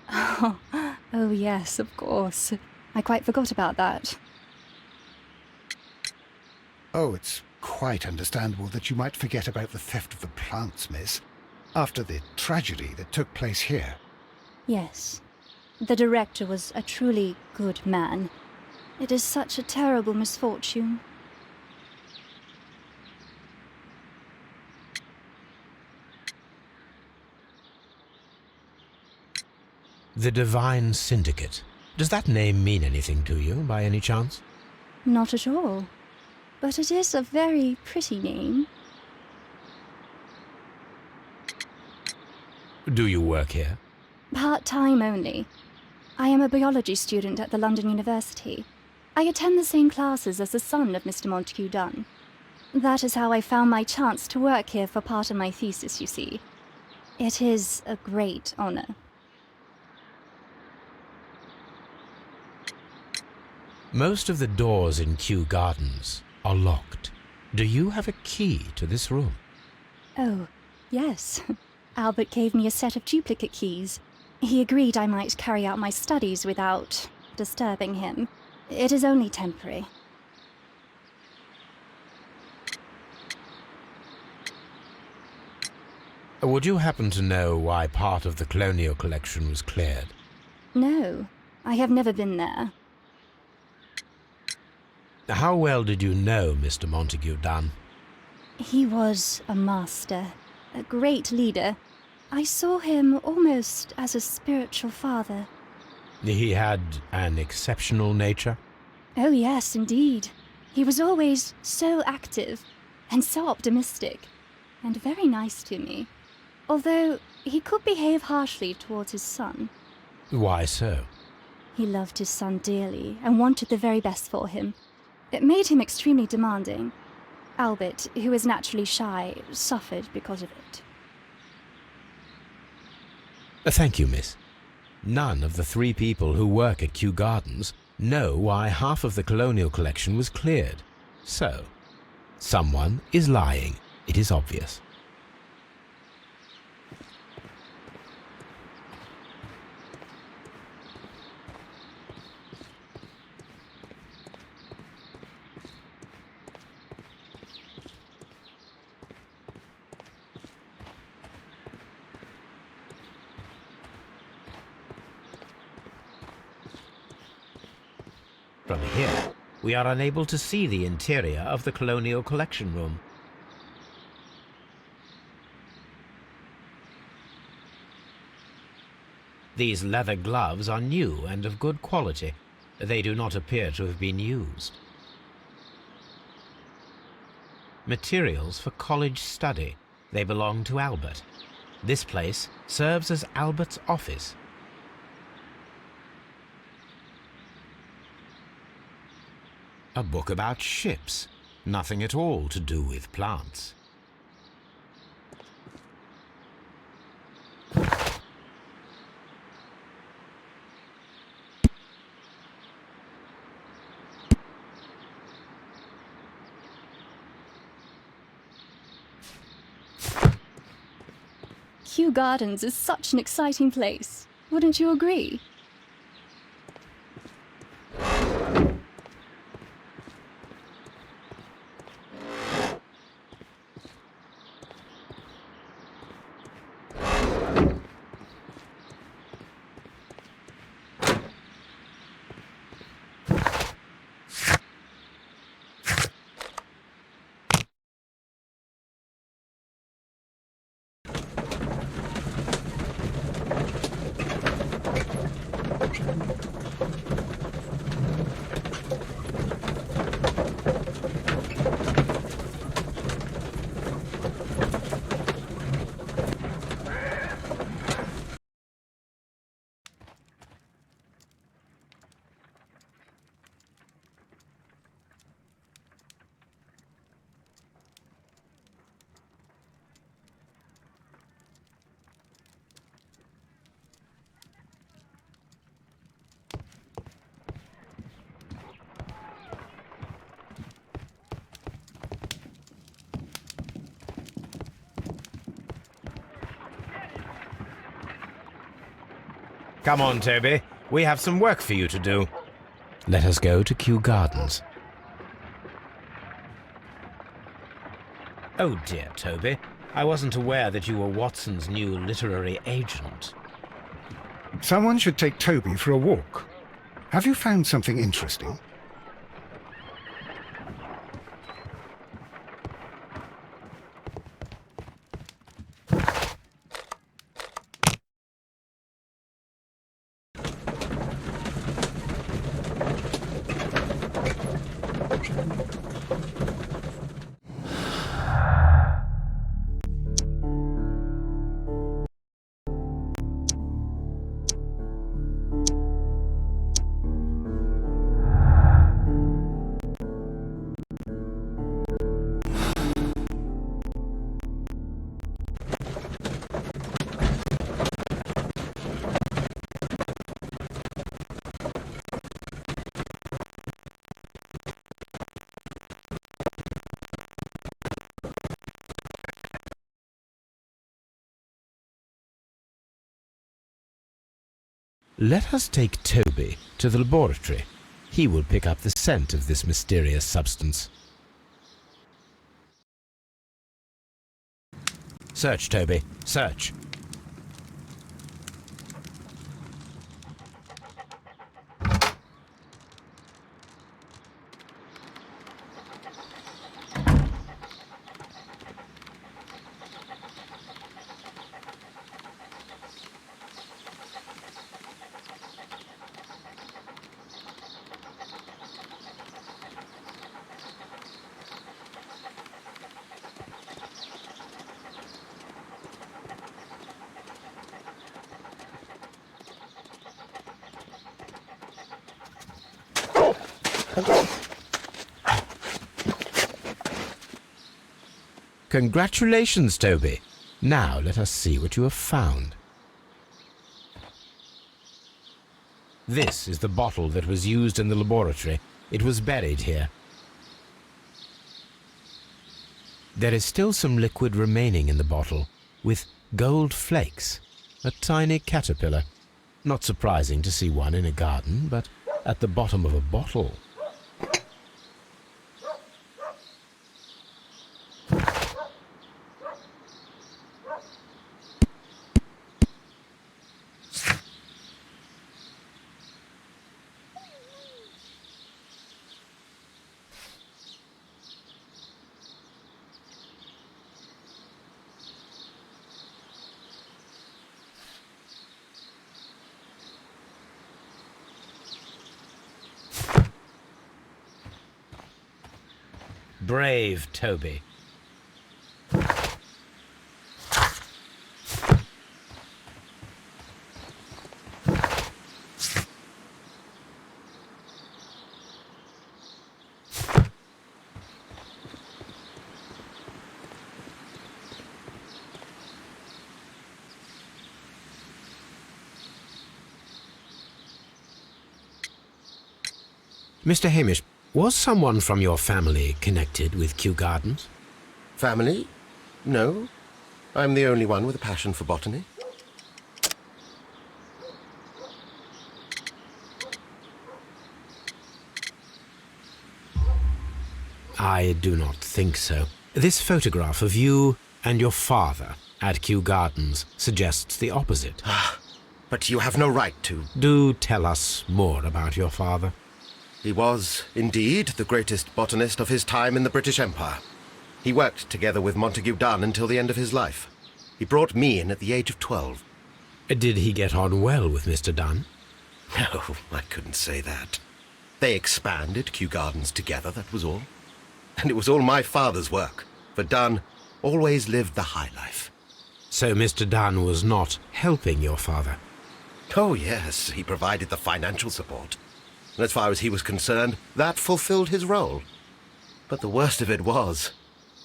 F: Oh, yes, of course. I quite forgot about that.
A: Oh, it's quite understandable that you might forget about the theft of the plants, miss, after the tragedy that took place here.
F: Yes. The director was a truly good man. It is such a terrible misfortune.
B: The Divine Syndicate. Does that name mean anything to you, by any chance?
F: Not at all. But it is a very pretty name.
B: Do you work here?
F: Part-time only. I am a biology student at the London University. I attend the same classes as the son of Mr. Montague Dunn. That is how I found my chance to work here for part of my thesis, you see. It is a great honor.
B: Most of the doors in Kew Gardens are locked. Do you have a key to this room?
F: Oh, yes. Albert gave me a set of duplicate keys. He agreed I might carry out my studies without disturbing him. It is only temporary.
B: Would you happen to know why part of the colonial collection was cleared?
F: No, I have never been there.
B: How well did you know Mr. Montague Dunn?
F: He was a master, a great leader. I saw him almost as a spiritual father.
B: He had an exceptional nature?
F: Oh yes, indeed. He was always so active and so optimistic and very nice to me. Although he could behave harshly towards his son.
B: Why so?
F: He loved his son dearly and wanted the very best for him. It made him extremely demanding. Albert, who is naturally shy, suffered because of it.
B: Thank you, miss. None of the 3 people who work at Kew Gardens know why half of the colonial collection was cleared. So, someone is lying. It is obvious. From here, we are unable to see the interior of the Colonial Collection Room. These leather gloves are new and of good quality. They do not appear to have been used. Materials for college study. They belong to Albert. This place serves as Albert's office. A book about ships. Nothing at all to do with plants.
F: Kew Gardens is such an exciting place. Wouldn't you agree?
B: Come on, Toby. We have some work for you to do. Let us go to Kew Gardens. Oh dear, Toby. I wasn't aware that you were Watson's new literary agent.
A: Someone should take Toby for a walk. Have you found something interesting?
B: Let us take Toby to the laboratory. He will pick up the scent of this mysterious substance. Search, Toby. Search. Congratulations, Toby. Now let us see what you have found. This is the bottle that was used in the laboratory. It was buried here. There is still some liquid remaining in the bottle, with gold flakes, a tiny caterpillar. Not surprising to see one in a garden, but at the bottom of a bottle. Brave Toby. Mr. Hamish, was someone from your family connected with Kew Gardens?
C: Family? No. I'm the only one with a passion for botany.
B: I do not think so. This photograph of you and your father at Kew Gardens suggests the opposite.
C: But you have no right to.
B: Do tell us more about your father.
C: He was, indeed, the greatest botanist of his time in the British Empire. He worked together with Montague Dunn until the end of his life. He brought me in at the age of 12.
B: Did he get on well with Mr. Dunn?
C: No, I couldn't say that. They expanded Kew Gardens together, that was all. And it was all my father's work, for Dunn always lived the high life.
B: So Mr. Dunn was not helping your father?
C: Oh, yes, he provided the financial support. And as far as he was concerned, that fulfilled his role. But the worst of it was,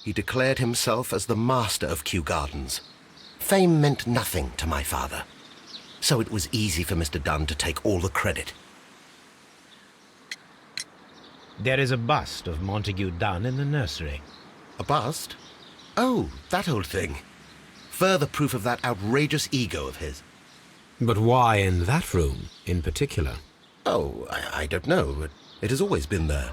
C: he declared himself as the master of Kew Gardens. Fame meant nothing to my father, so it was easy for Mr. Dunn to take all the credit.
B: There is a bust of Montague Dunn in the nursery.
C: A bust? Oh, that old thing. Further proof of that outrageous ego of his.
B: But why in that room in particular?
C: Oh, I don't know. It has always been there.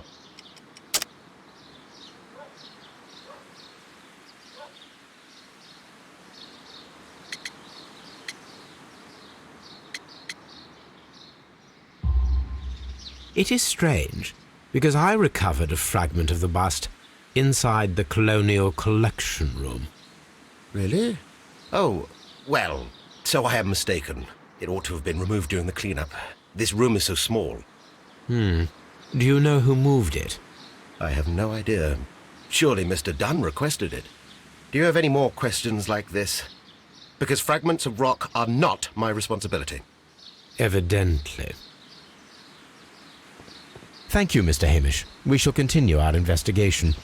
B: It is strange, because I recovered a fragment of the bust inside the Colonial Collection Room.
C: Really? Oh, well, so I am mistaken. It ought to have been removed during the cleanup. This room is so small.
B: Do you know who moved it?
C: I have no idea. Surely Mr. Dunn requested it. Do you have any more questions like this? Because fragments of rock are not my responsibility.
B: Evidently. Thank you, Mr. Hamish. We shall continue our investigation.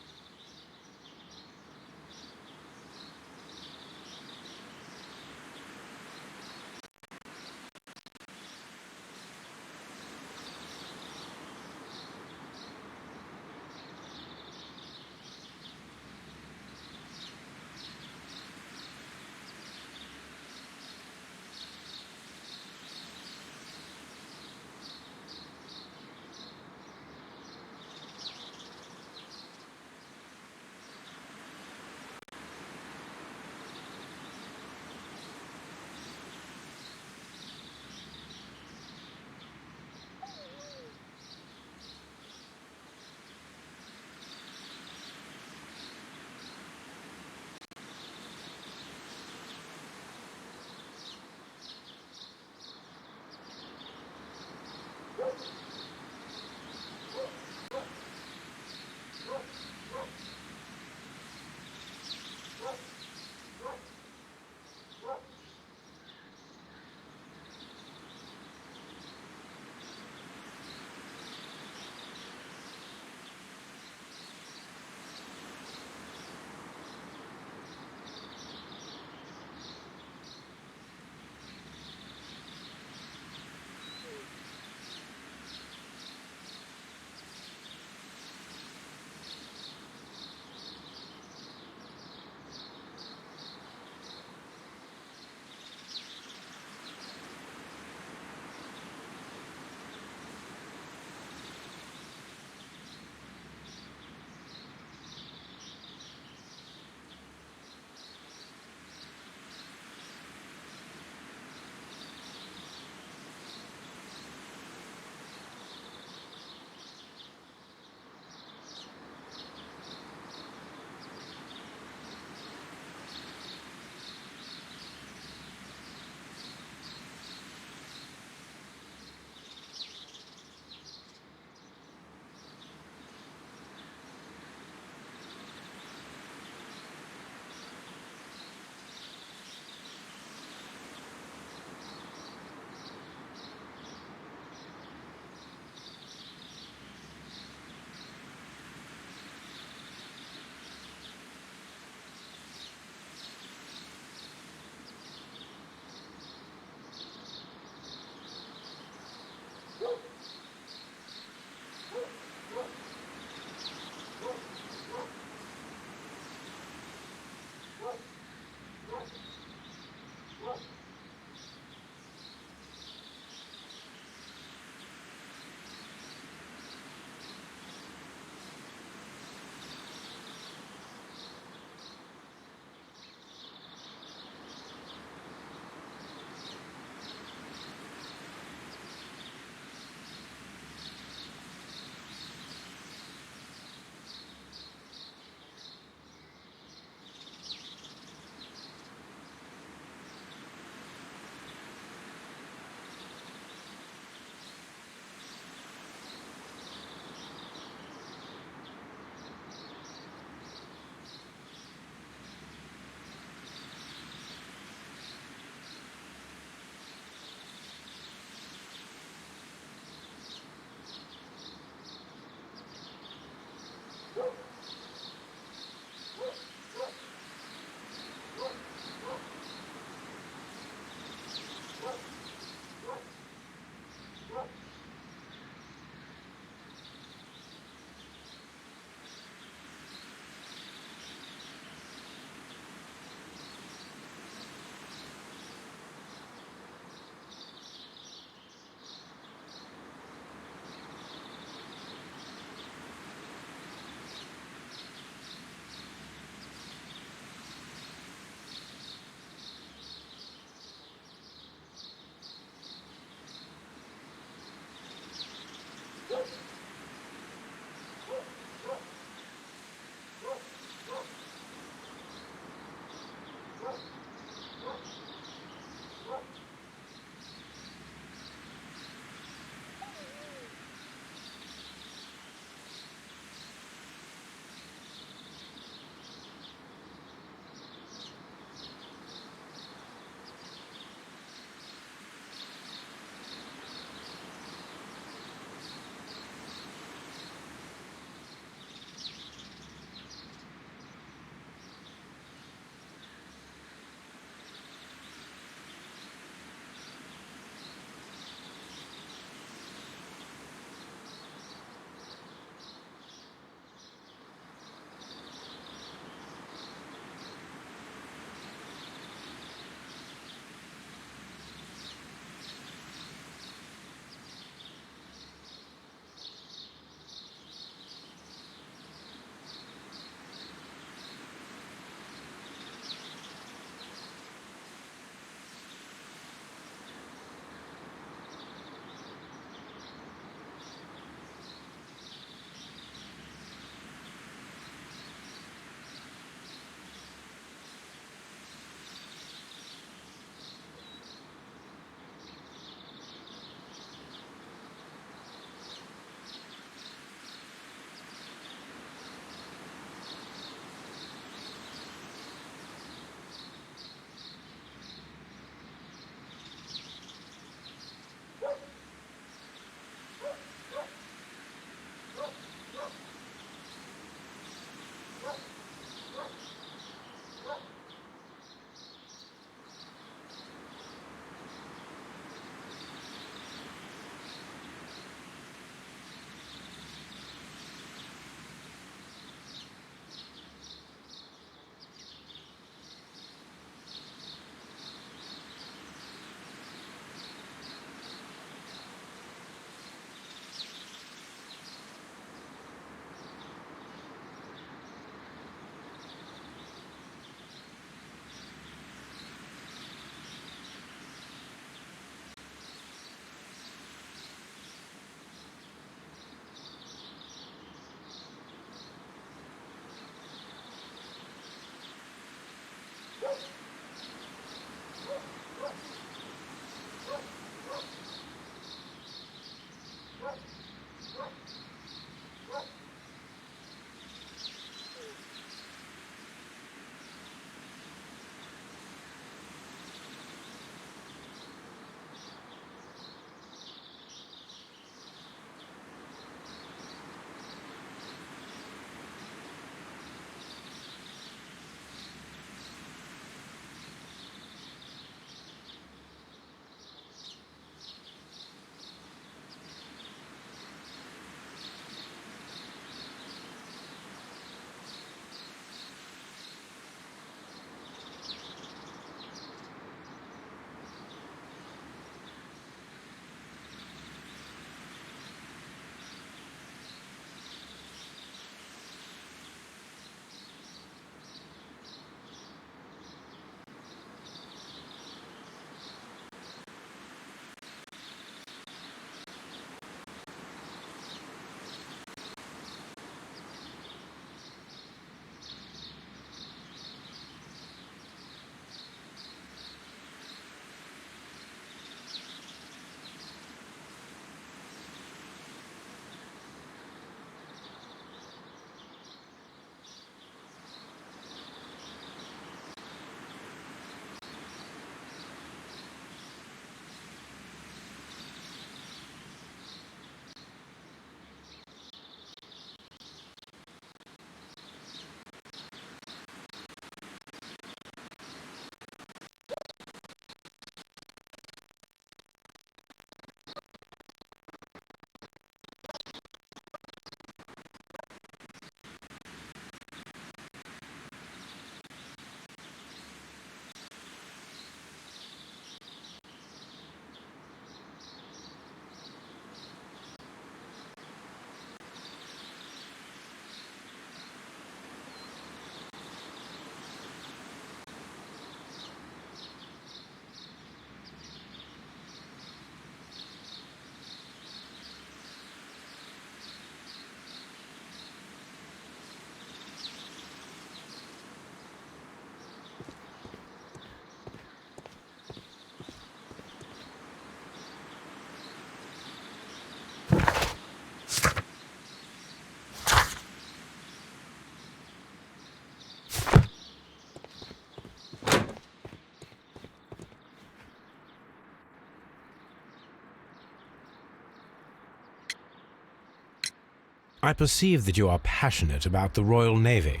B: I perceive that you are passionate about the Royal Navy.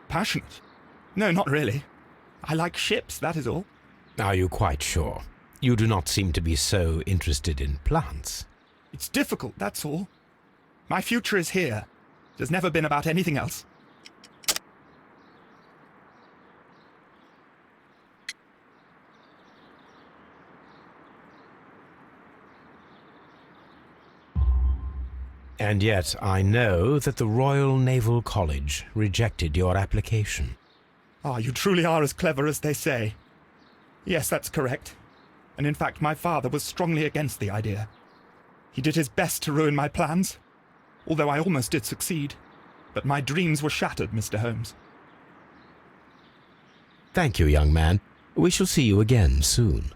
D: Passionate? No, not really. I like ships, that is all.
B: Are you quite sure? You do not seem to be so interested in plants.
D: It's difficult, that's all. My future is here. It has never been about anything else.
B: And yet I know that the Royal Naval College rejected your application.
D: Ah, you truly are as clever as they say. Yes, that's correct. And in fact, my father was strongly against the idea. He did his best to ruin my plans, although I almost did succeed. But my dreams were shattered, Mr. Holmes.
B: Thank you, young man. We shall see you again soon.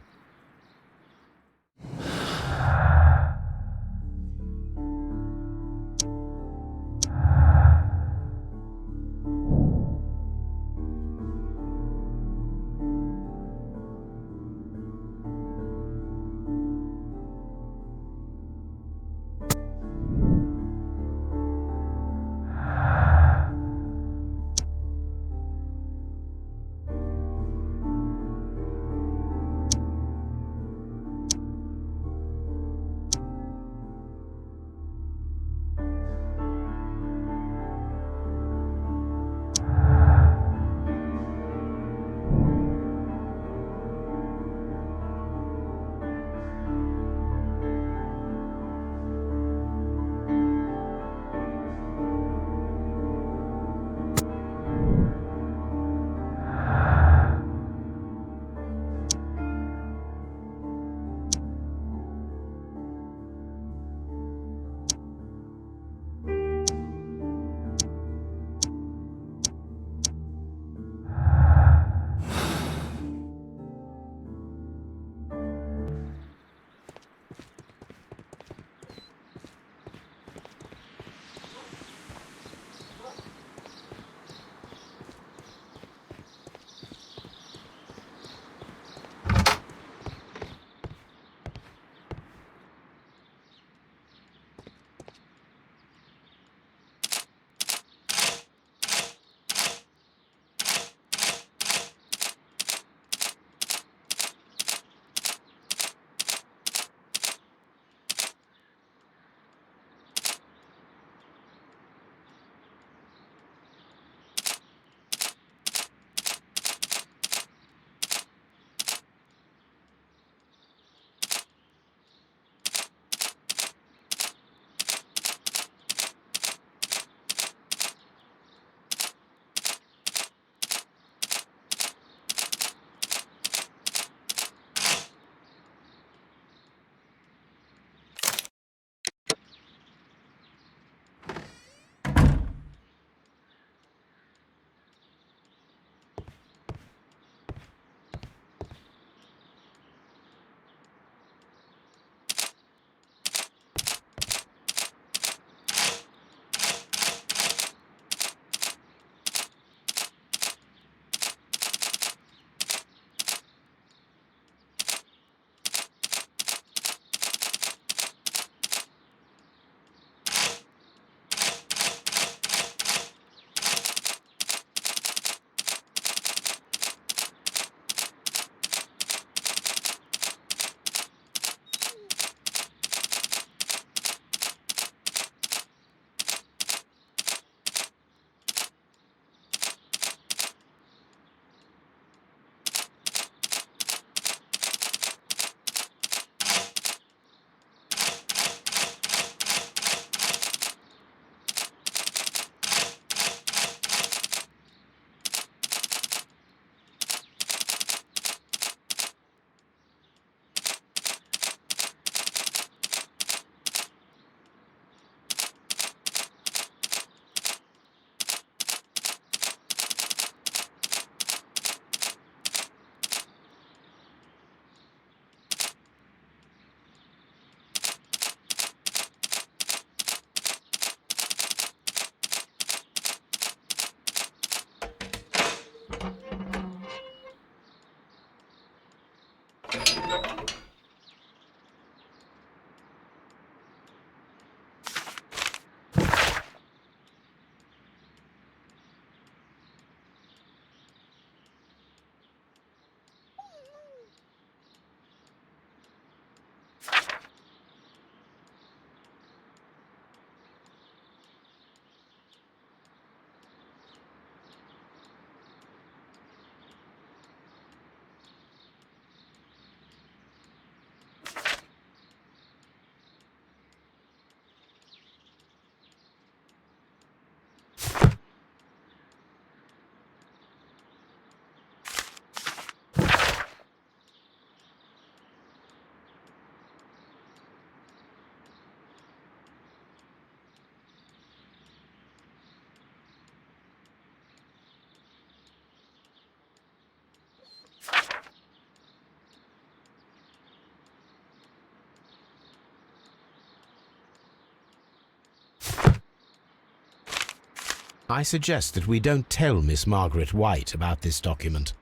B: I suggest that we don't tell Miss Margaret White about this document.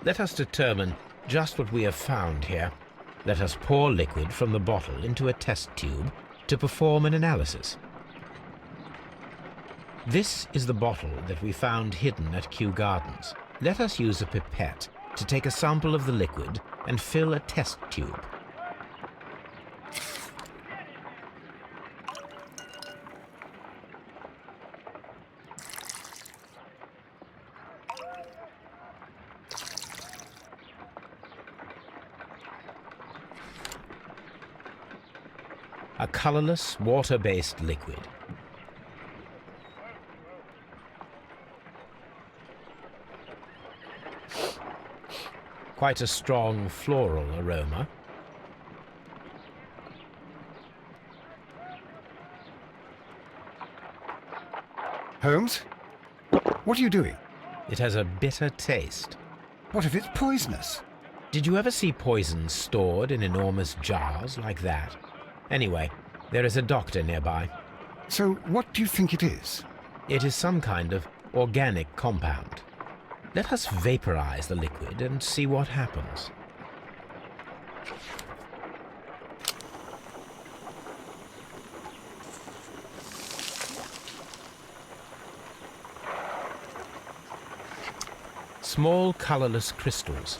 B: Let us determine just what we have found here. Let us pour liquid from the bottle into a test tube to perform an analysis. This is the bottle that we found hidden at Kew Gardens. Let us use a pipette to take a sample of the liquid and fill a test tube. A colorless, water-based liquid. Quite a strong floral aroma.
A: Holmes? What are you doing?
B: It has a bitter taste.
A: What if it's poisonous?
B: Did you ever see poison stored in enormous jars like that? Anyway, there is a doctor nearby.
A: So what do you think it is?
B: It is some kind of organic compound. Let us vaporize the liquid and see what happens. Small colorless crystals.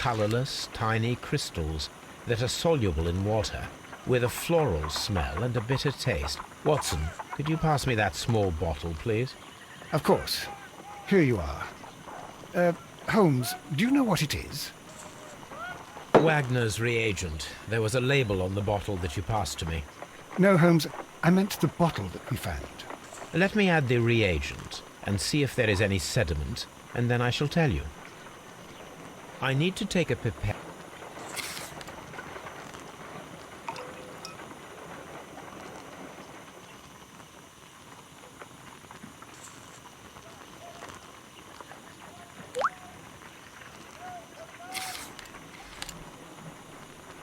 B: colorless, tiny crystals that are soluble in water, with a floral smell and a bitter taste. Watson, could you pass me that small bottle, please?
A: Of course. Here you are. Holmes, do you know what it is?
B: Wagner's reagent. There was a label on the bottle that you passed to me.
A: No, Holmes, I meant the bottle that we found.
B: Let me add the reagent and see if there is any sediment, and then I shall tell you. I need to take a pipette.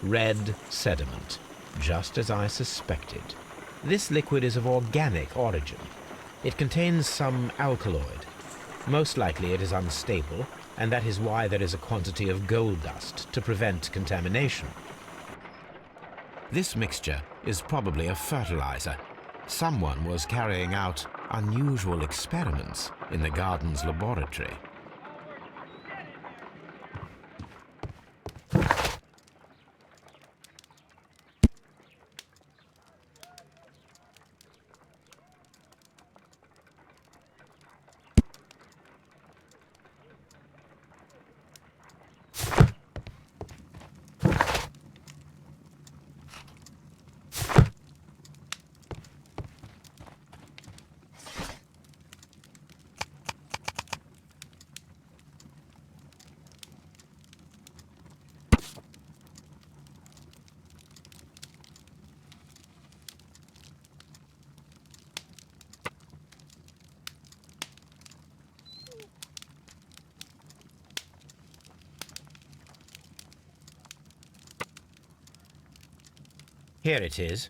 B: Red sediment, just as I suspected. This liquid is of organic origin. It contains some alkaloid. Most likely it is unstable, and that is why there is a quantity of gold dust to prevent contamination. This mixture is probably a fertilizer. Someone was carrying out unusual experiments in the garden's laboratory. Here it is.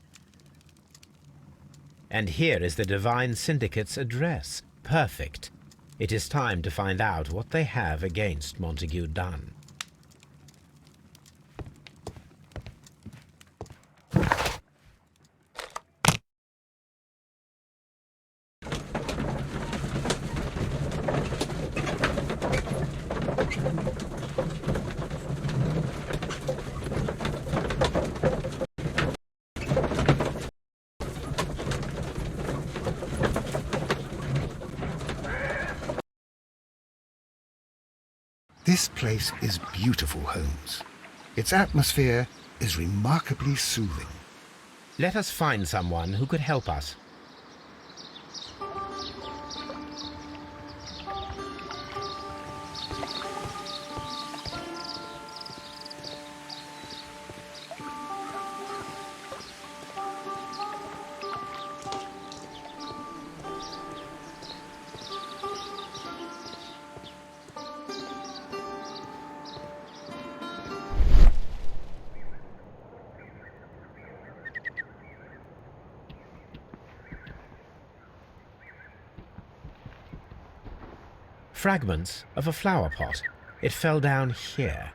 B: And here is the Divine Syndicate's address. Perfect. It is time to find out what they have against Montague Dunn.
A: This place is beautiful, Holmes. Its atmosphere is remarkably soothing.
B: Let us find someone who could help us. Fragments of a flower pot. It fell down here.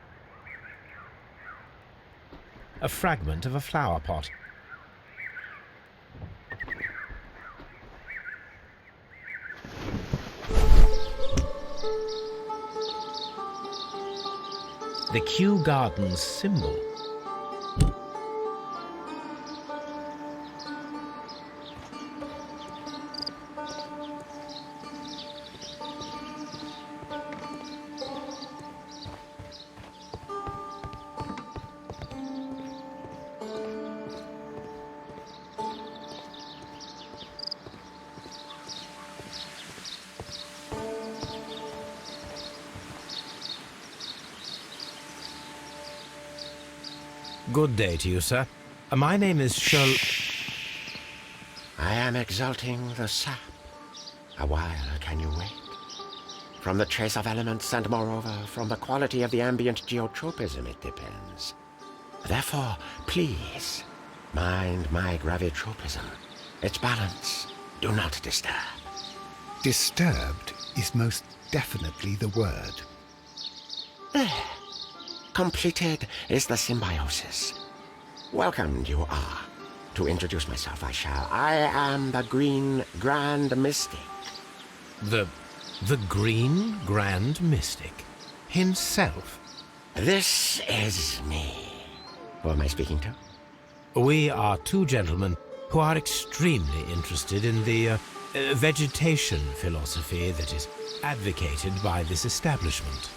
B: A fragment of a flower pot. The Kew Gardens symbol. Good day to you, sir. My name is Sherlock.
C: I am exalting the sap. A while can you wait? From the trace of elements and moreover from the quality of the ambient geotropism it depends. Therefore, please, mind my gravitropism. Its balance, do not disturb.
A: Disturbed is most definitely the word.
C: There. Completed is the symbiosis. Welcomed you are. To introduce myself I shall. I am the Green Grand Mystic.
B: The Green Grand Mystic himself.
G: This is me. Who am I speaking to?
B: We are two gentlemen who are extremely interested in the vegetation philosophy that is advocated by this establishment.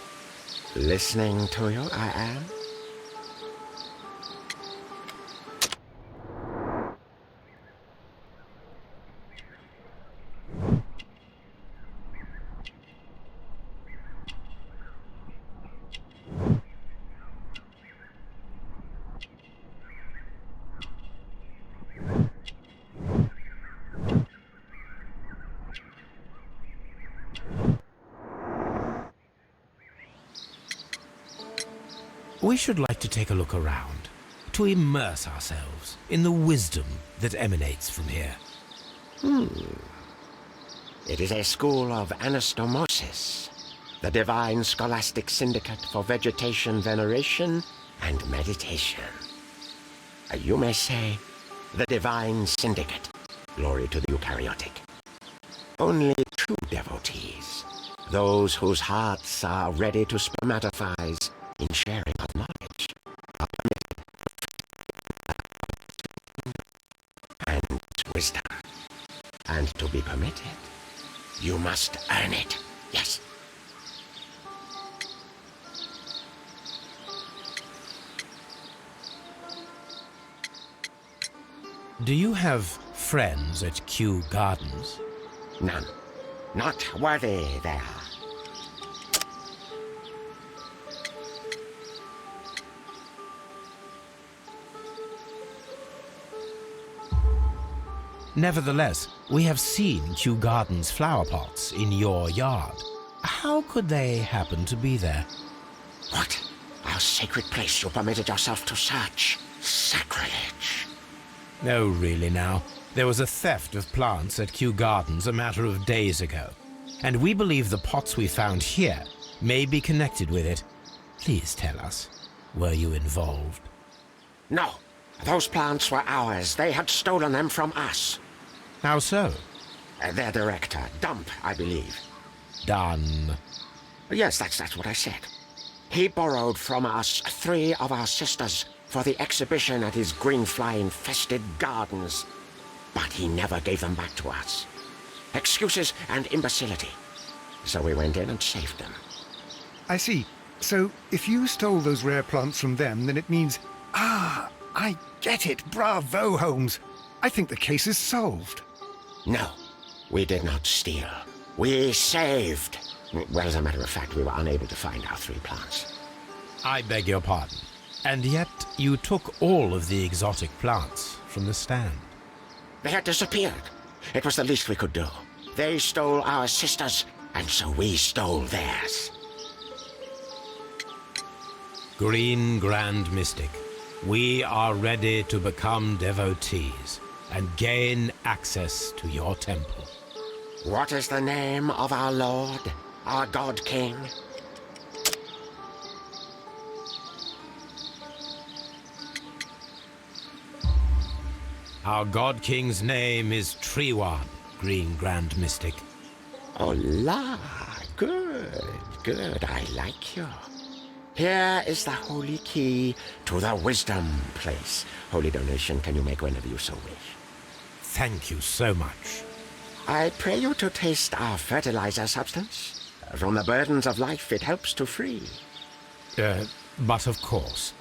G: Listening to you, I am.
B: We should like to take a look around, to immerse ourselves in the wisdom that emanates from here.
G: It is a school of anastomosis, the divine scholastic syndicate for vegetation veneration and meditation. You may say, the divine syndicate. Glory to the eukaryotic. Only true devotees, those whose hearts are ready to spermatize in sharing of knowledge, are permitted and wisdom. And to be permitted, you must earn it. Yes.
B: Do you have friends at Kew Gardens?
G: None. Not worthy they are.
B: Nevertheless, we have seen Kew Gardens flower pots in your yard. How could they happen to be there?
G: What? Our sacred place you permitted yourself to search? Sacrilege.
B: No, really now. There was a theft of plants at Kew Gardens a matter of days ago, and we believe the pots we found here may be connected with it. Please tell us, were you involved?
G: No. Those plants were ours. They had stolen them from us.
B: How so?
G: Their director, Dump, I believe.
B: Done.
G: Yes, that's what I said. He borrowed from us 3 of our sisters for the exhibition at his green fly-infested gardens. But he never gave them back to us. Excuses and imbecility. So we went in and saved them.
A: I see. So, if you stole those rare plants from them, then it means... Ah, I get it. Bravo, Holmes. I think the case is solved.
G: No, we did not steal. We saved. Well, as a matter of fact, we were unable to find our 3 plants.
B: I beg your pardon. And yet you took all of the exotic plants from the stand.
G: They had disappeared. It was the least we could do. They stole our sisters, and so we stole theirs.
B: Green Grand Mystic, we are ready to become devotees and gain access to your temple.
G: What is the name of our Lord, our God King?
B: Our God King's name is Treewan, Green Grand Mystic.
G: Oh, la! Good, good. I like you. Here is the holy key to the wisdom place. Holy donation can you make whenever you so wish.
B: Thank you so much.
G: I pray you to taste our fertilizer substance. From the burdens of life it helps to free.
B: But of course.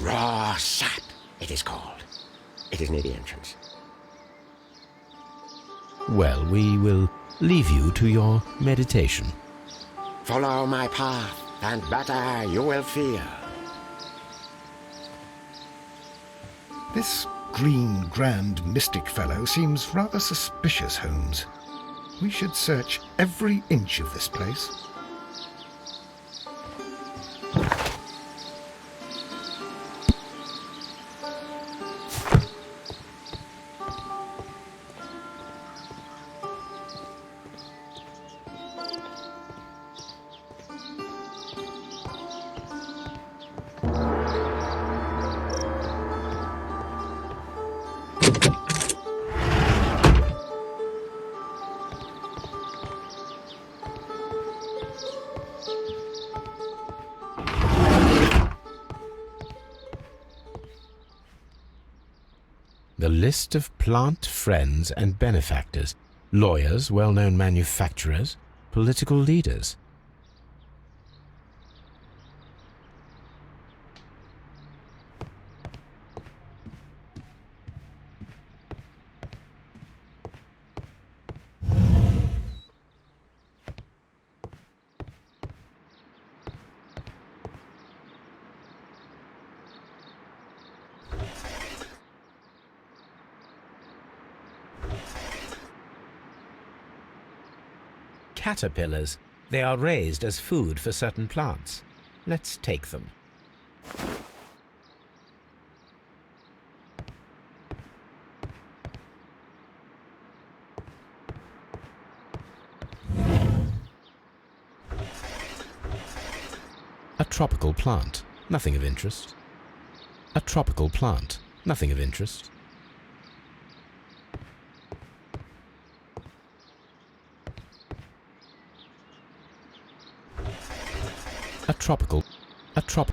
G: Raw sap, it is called. It is near the entrance.
B: Well, we will leave you to your meditation.
G: Follow my path, and better you will feel.
A: This Green Grand Mystic fellow seems rather suspicious, Holmes. We should search every inch of this place.
B: The list of plant friends and benefactors, lawyers, well-known manufacturers, political leaders. Caterpillars. They are raised as food for certain plants. Let's take them. A tropical plant. Nothing of interest. A tropical plant. Nothing of interest. A tropical. A trop.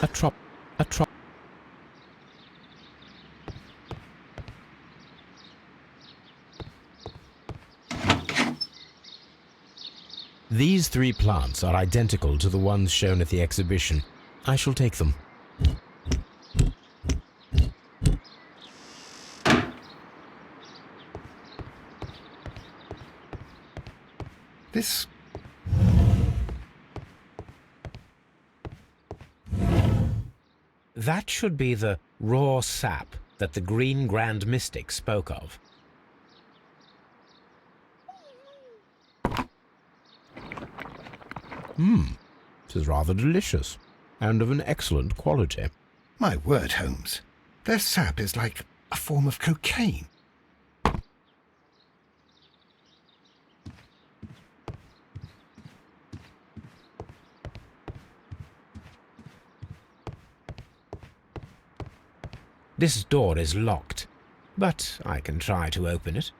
B: A trop. A trop. These three plants are identical to the ones shown at the exhibition. I shall take them.
A: This...
B: That should be the raw sap that the Green Grand Mystic spoke of. It is rather delicious, and of an excellent quality.
A: My word, Holmes. Their sap is like a form of cocaine.
B: This door is locked, but I can try to open it.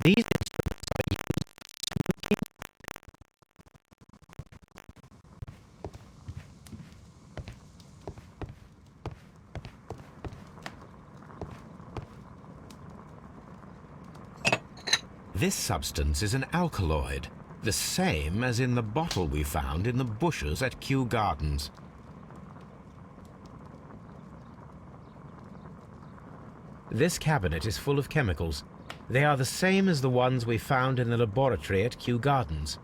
B: These This substance is an alkaloid, the same as in the bottle we found in the bushes at Kew Gardens. This cabinet is full of chemicals. They are the same as the ones we found in the laboratory at Kew Gardens.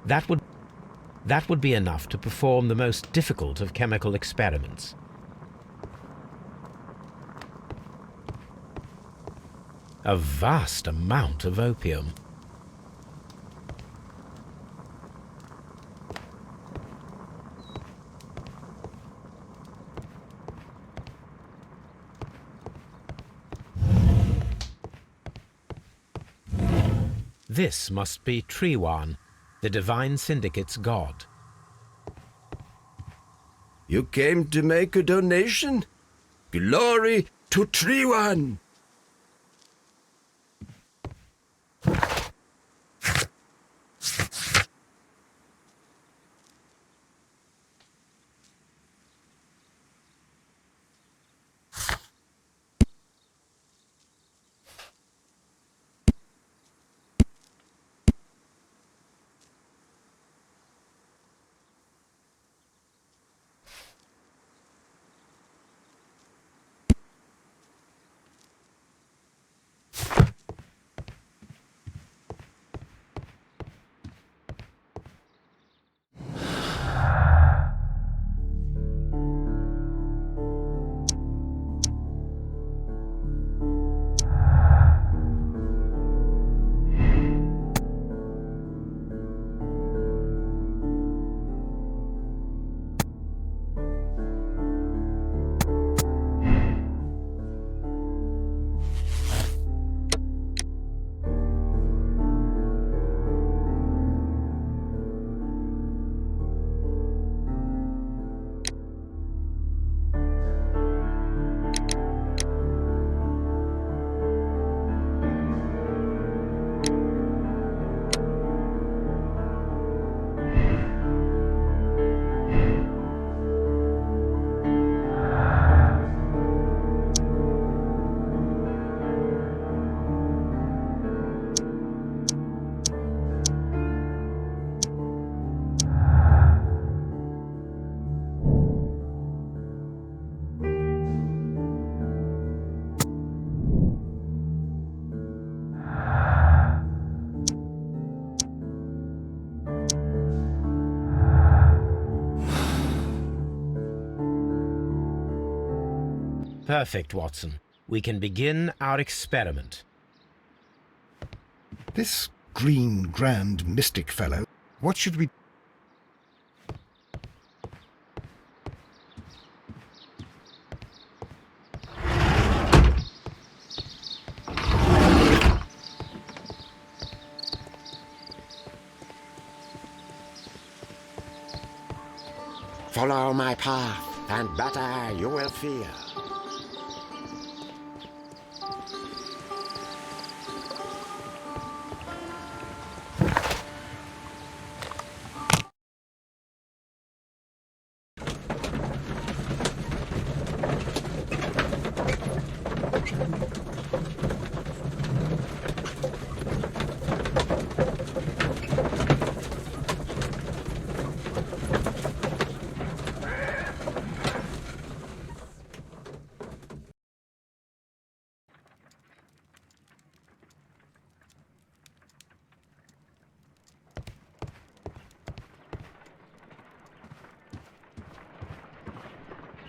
B: That would be enough to perform the most difficult of chemical experiments. A vast amount of opium. This must be Triwan, the Divine Syndicate's god.
H: You came to make a donation? Glory to Triwan!
B: Perfect, Watson. We can begin our experiment.
A: This green grand mystic fellow, what should we...
G: Follow my path, and better you will fear.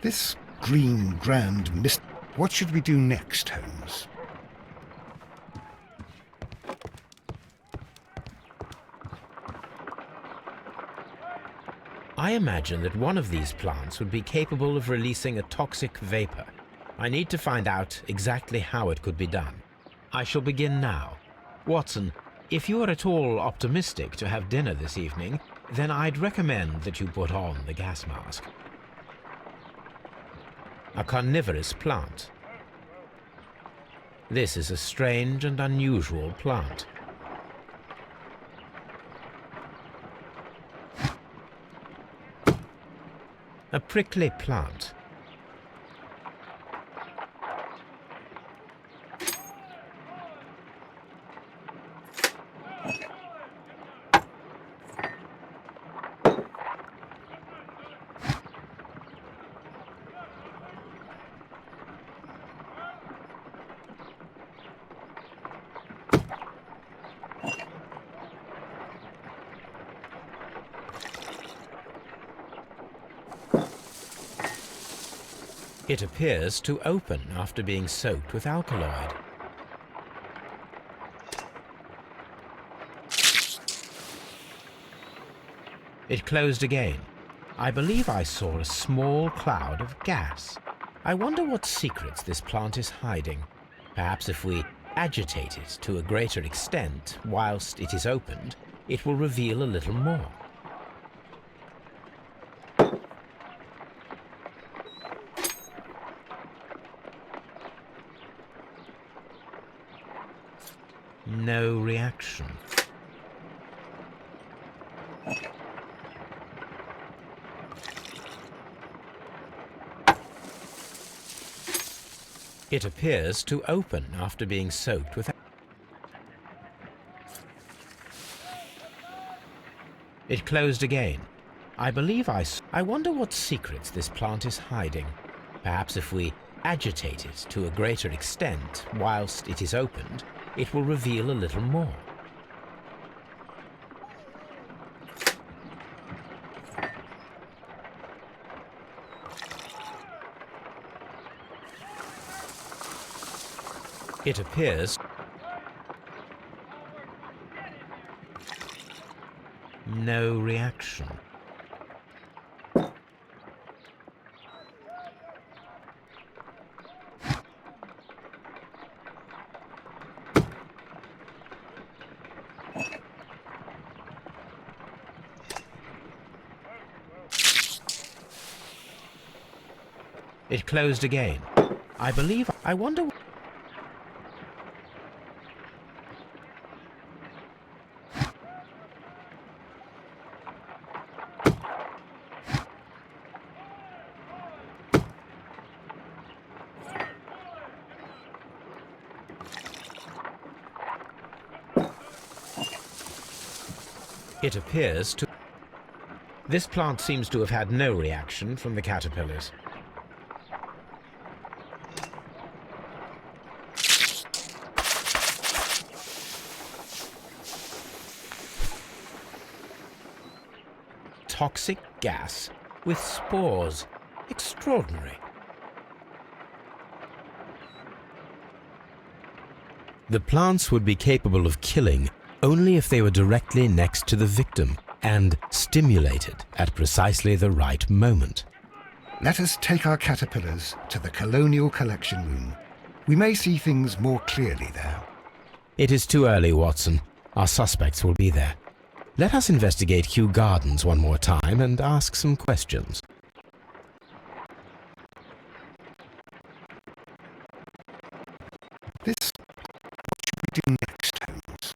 A: This green grand mist... What should we do next, Holmes?
B: I imagine that one of these plants would be capable of releasing a toxic vapor. I need to find out exactly how it could be done. I shall begin now. Watson, if you are at all optimistic to have dinner this evening, then I'd recommend that you put on the gas mask. A carnivorous plant. This is a strange and unusual plant. A prickly plant. It appears to open after being soaked with alkaloid. It closed again. I believe I saw a small cloud of gas. I wonder what secrets this plant is hiding. Perhaps if we agitate it to a greater extent whilst it is opened, it will reveal a little more. No reaction. It appears to open after being soaked with... It closed again. I believe I wonder what secrets this plant is hiding. Perhaps if we agitate it to a greater extent whilst it is opened, it will reveal a little more. It appears... No reaction. It closed again. I believe... I wonder... It appears to... This plant seems to have had no reaction from the caterpillars. Toxic gas with spores. Extraordinary. The plants would be capable of killing only if they were directly next to the victim and stimulated at precisely the right moment.
A: Let us take our caterpillars to the Colonial Collection Room. We may see things more clearly there.
B: It is too early, Watson. Our suspects will be there. Let us investigate Kew Gardens one more time and ask some questions.
A: What should we do next, Holmes?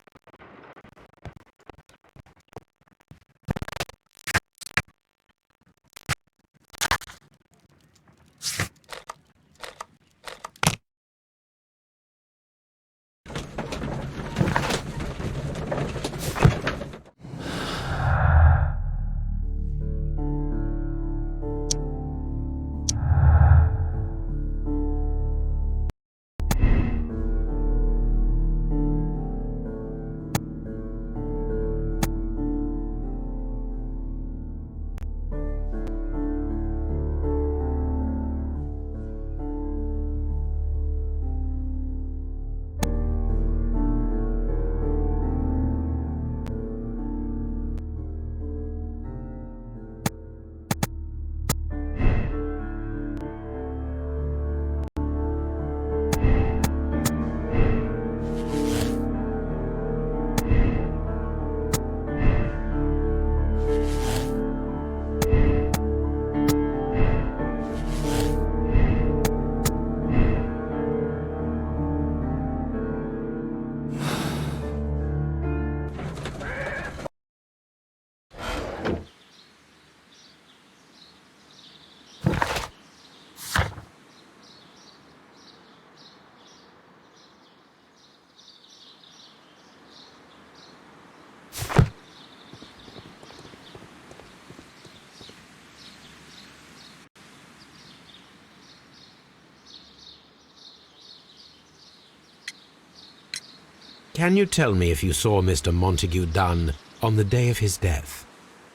B: Can you tell me if you saw Mr. Montague Dunn on the day of his death?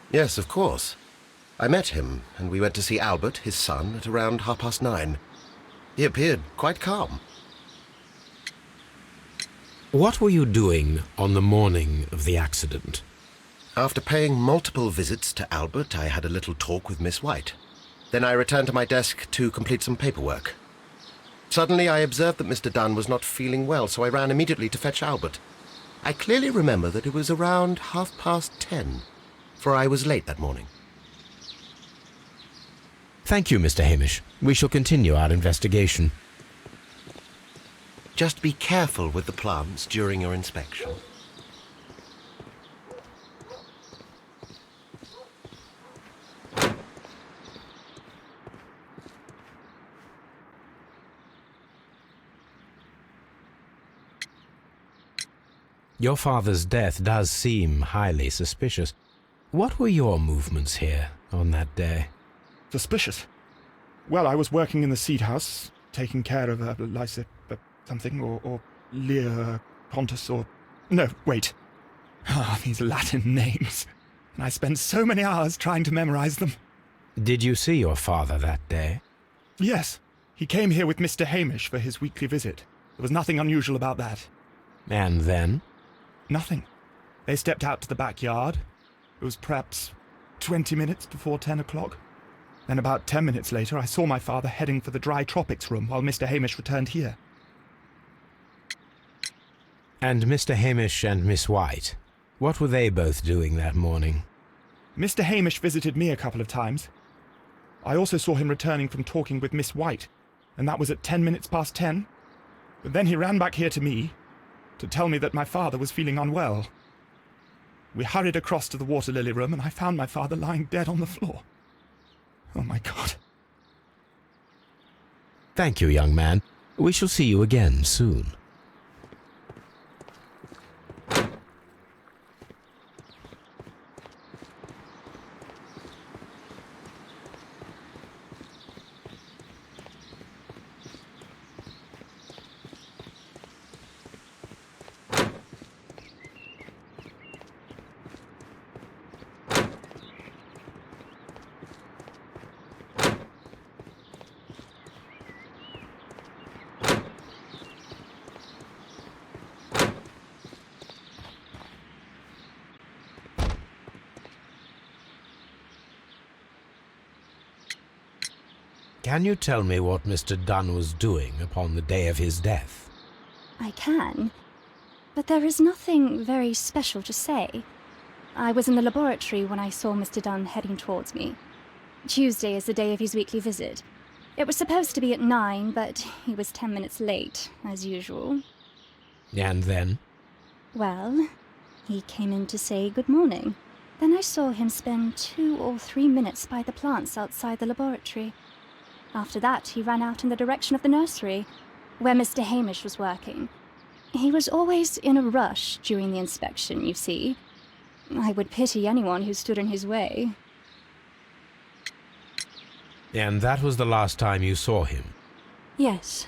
C: Yes, of course. I met him, and we went to see Albert, his son, at around 9:30. He appeared quite calm.
B: What were you doing on the morning of the accident?
C: After paying multiple visits to Albert, I had a little talk with Miss White. Then I returned to my desk to complete some paperwork. Suddenly I observed that Mr. Dunn was not feeling well, so I ran immediately to fetch Albert. I clearly remember that it was around 10:30, for I was late that morning.
B: Thank you, Mr. Hamish. We shall continue our investigation.
C: Just be careful with the plants during your inspection.
B: Your father's death does seem highly suspicious. What were your movements here on that day?
D: Suspicious. Well, I was working in the seed house, taking care of something, or Lear Pontus, or... No, wait. These Latin names. And I spent so many hours trying to memorize them.
B: Did you see your father that day?
D: Yes. He came here with Mr. Hamish for his weekly visit. There was nothing unusual about that.
B: And then?
D: Nothing. They stepped out to the backyard. It was perhaps 20 minutes before 10 o'clock. Then about 10 minutes later, I saw my father heading for the dry tropics room while Mr. Hamish returned here.
B: And Mr. Hamish and Miss White, what were they both doing that morning?
D: Mr. Hamish visited me a couple of times. I also saw him returning from talking with Miss White, and that was at 10 minutes past 10. But then he ran back here to me to tell me that my father was feeling unwell. We hurried across to the water lily room, and I found my father lying dead on the floor. Oh, my God.
B: Thank you, young man. We shall see you again soon. Can you tell me what Mr. Dunn was doing upon the day of his death?
F: I can, but there is nothing very special to say. I was in the laboratory when I saw Mr. Dunn heading towards me. Tuesday is the day of his weekly visit. It was supposed to be at 9, but he was 10 minutes late, as usual.
B: And then?
F: Well, he came in to say good morning. Then I saw him spend 2 or 3 minutes by the plants outside the laboratory. After that, he ran out in the direction of the nursery, where Mr. Hamish was working. He was always in a rush during the inspection, you see. I would pity anyone who stood in his way.
B: And that was the last time you saw him?
I: Yes.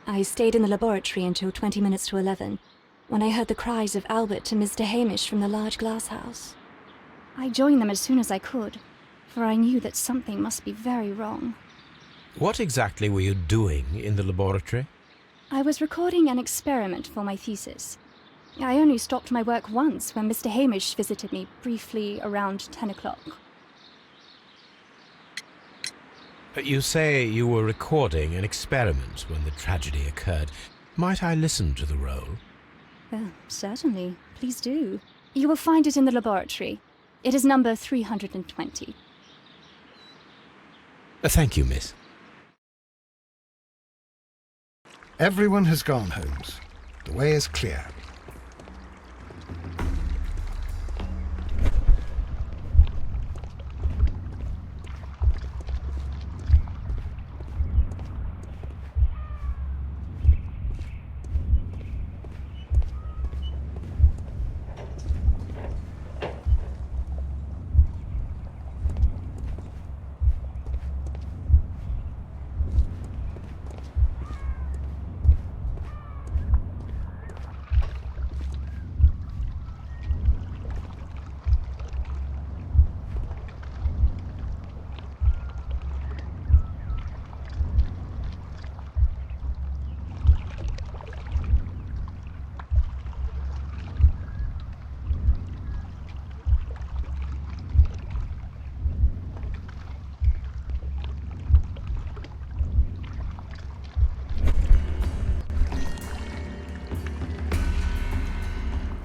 I: I stayed in the laboratory until 20 minutes to 11, when I heard the cries of Albert and Mr. Hamish from the large glass house.
F: I joined them as soon as I could, for I knew that something must be very wrong.
B: What exactly were you doing in the laboratory?
F: I was recording an experiment for my thesis. I only stopped my work once when Mr. Hamish visited me briefly around 10 o'clock.
B: You say you were recording an experiment when the tragedy occurred. Might I listen to the roll?
F: Certainly. Please do. You will find it in the laboratory. It is number 320.
B: Thank you, miss.
A: Everyone has gone, Holmes. The way is clear.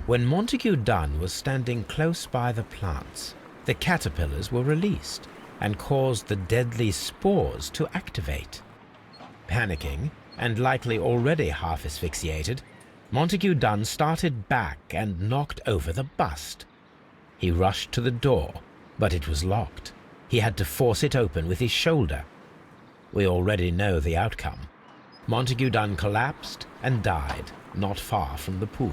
B: When Montague Dunn was standing close by the plants, the caterpillars were released and caused the deadly spores to activate. Panicking, and likely already half asphyxiated, Montague Dunn started back and knocked over the bust. He rushed to the door, but it was locked. He had to force it open with his shoulder. We already know the outcome. Montague Dunn collapsed and died not far from the pool.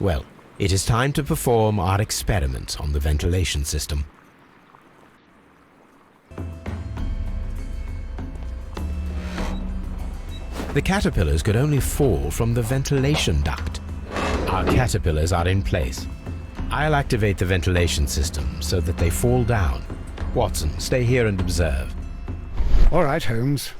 B: Well, it is time to perform our experiment on the ventilation system. The caterpillars could only fall from the ventilation duct. Our caterpillars are in place. I'll activate the ventilation system so that they fall down. Watson, stay here and observe.
A: All right, Holmes.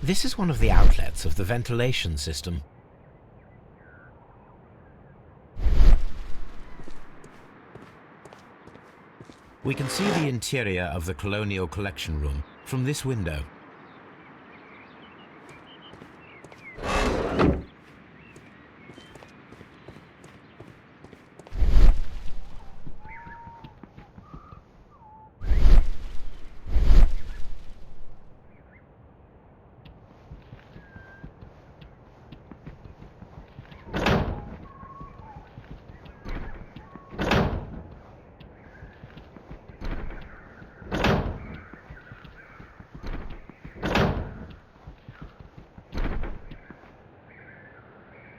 B: This is one of the outlets of the ventilation system. We can see the interior of the Colonial Collection Room from this window.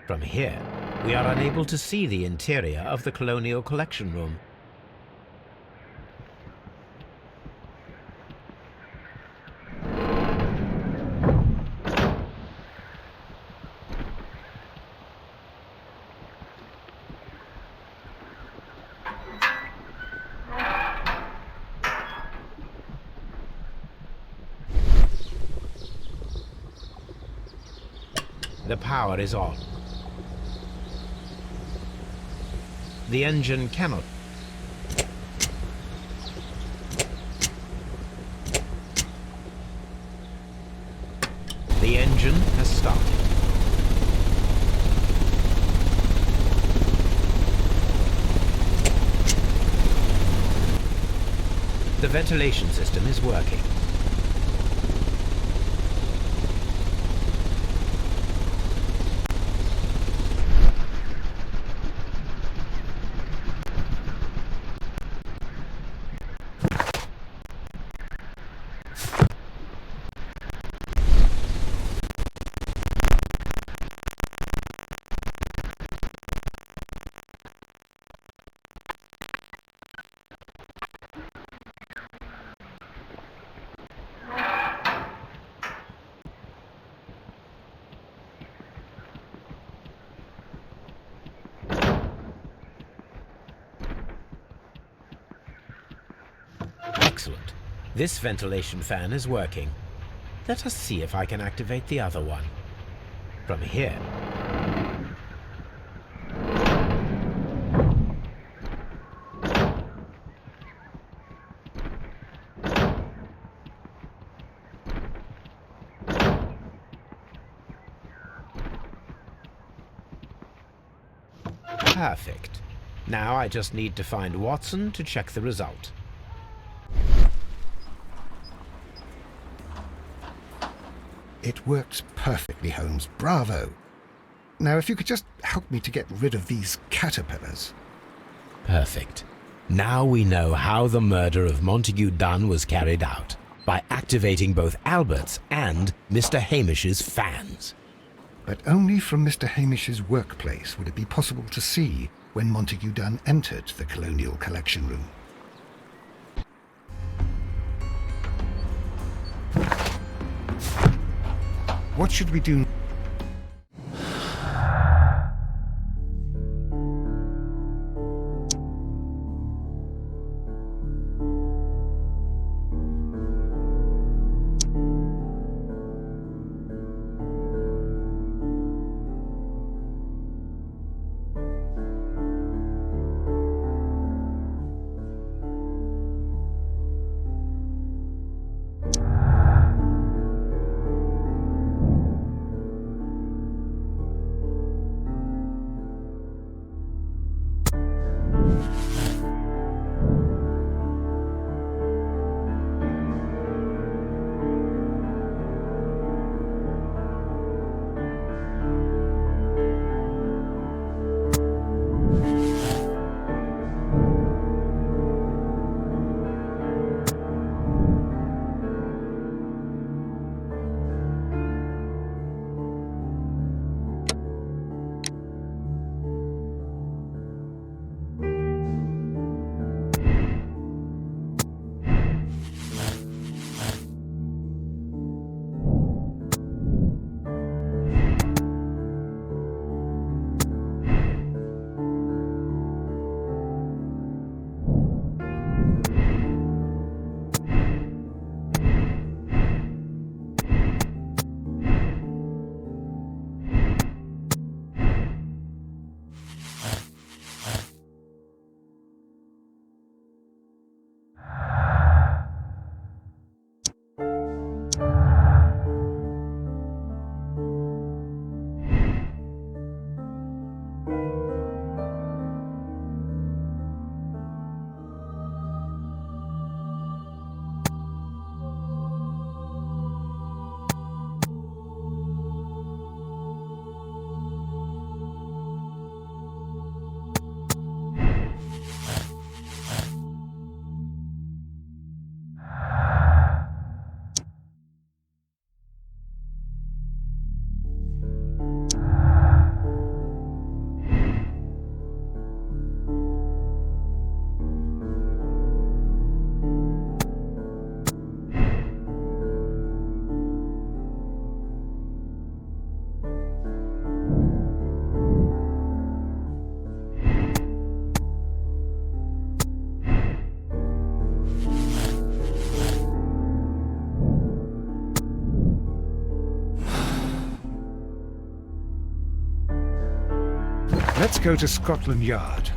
B: From here, we are unable to see the interior of the Colonial Collection Room. The power is on. The engine cannot. The engine has stopped. The ventilation system is working. Excellent. This ventilation fan is working. Let us see if I can activate the other one. From here. Perfect. Now I just need to find Watson to check the result.
A: It works perfectly, Holmes. Bravo. Now, if you could just help me to get rid of these caterpillars.
B: Perfect. Now we know how the murder of Montague Dunn was carried out, by activating both Albert's and Mr. Hamish's fans.
A: But only from Mr. Hamish's workplace would it be possible to see when Montague Dunn entered the Colonial Collection Room. What should we do? Let's go to Scotland Yard.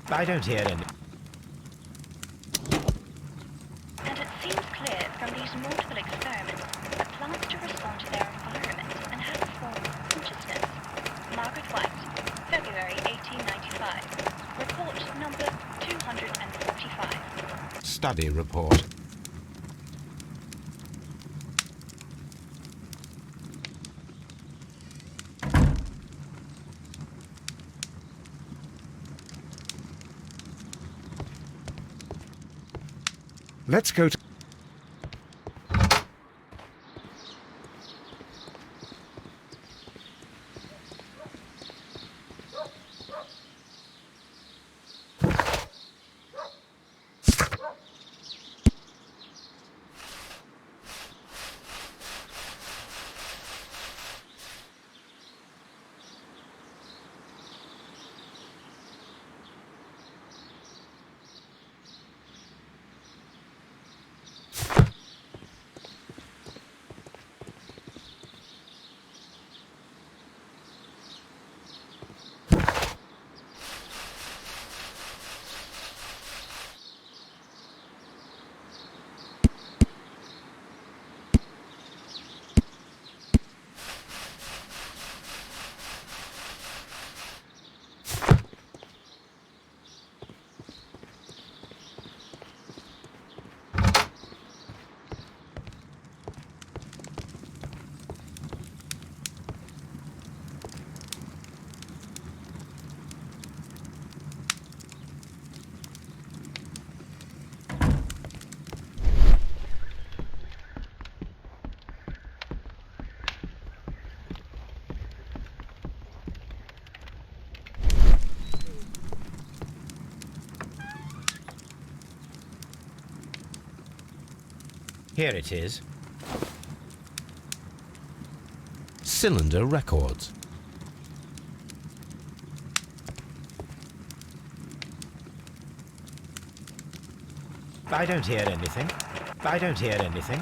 B: I don't hear any.
E: And it seems clear from these multiple experiments that plants do respond to their environment and have a form of consciousness. Margaret White, February 1895. Report number 245.
B: Study report.
A: Let's go to...
B: Here it is. Cylinder records. I don't hear anything. I don't hear anything.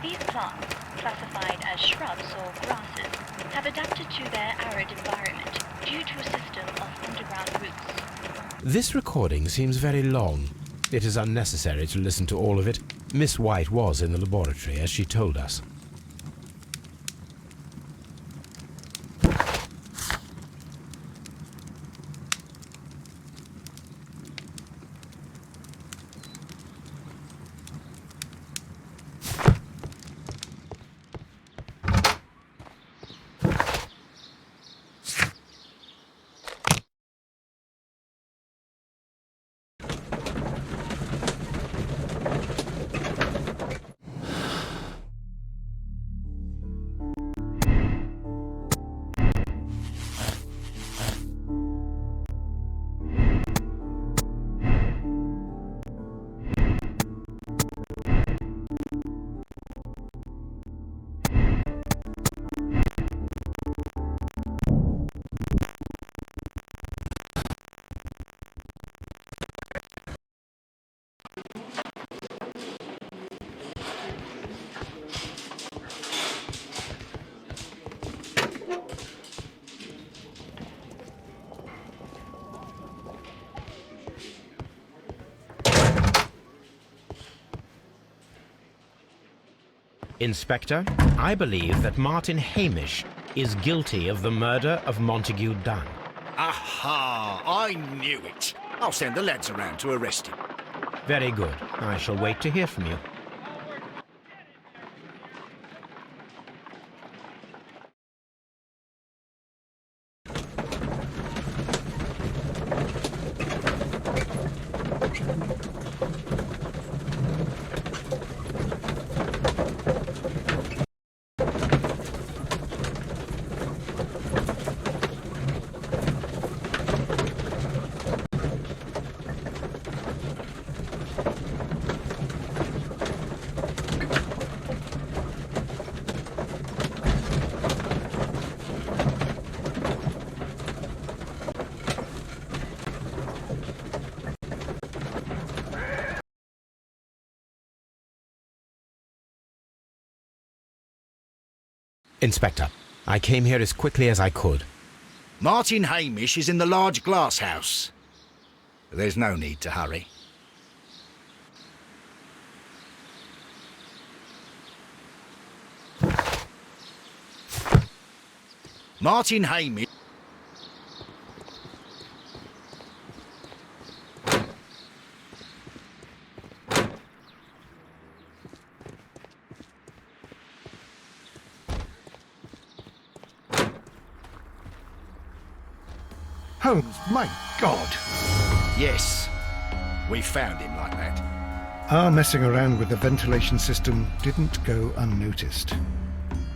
E: These plants, classified as shrubs or grasses, have adapted to their arid environment due to a system of underground roots.
B: This recording seems very long. It is unnecessary to listen to all of it. Miss White was in the laboratory, as she told us. Inspector, I believe that Martin Hamish is guilty of the murder of Montague Dunn.
J: Aha! I knew it. I'll send the lads around to arrest him.
B: Very good. I shall wait to hear from you. Inspector, I came here as quickly as I could.
J: Martin Hamish is in the large glass house. There's no need to hurry. Martin Hamish...
A: Holmes, my God!
J: Yes, we found him like that.
A: Our messing around with the ventilation system didn't go unnoticed.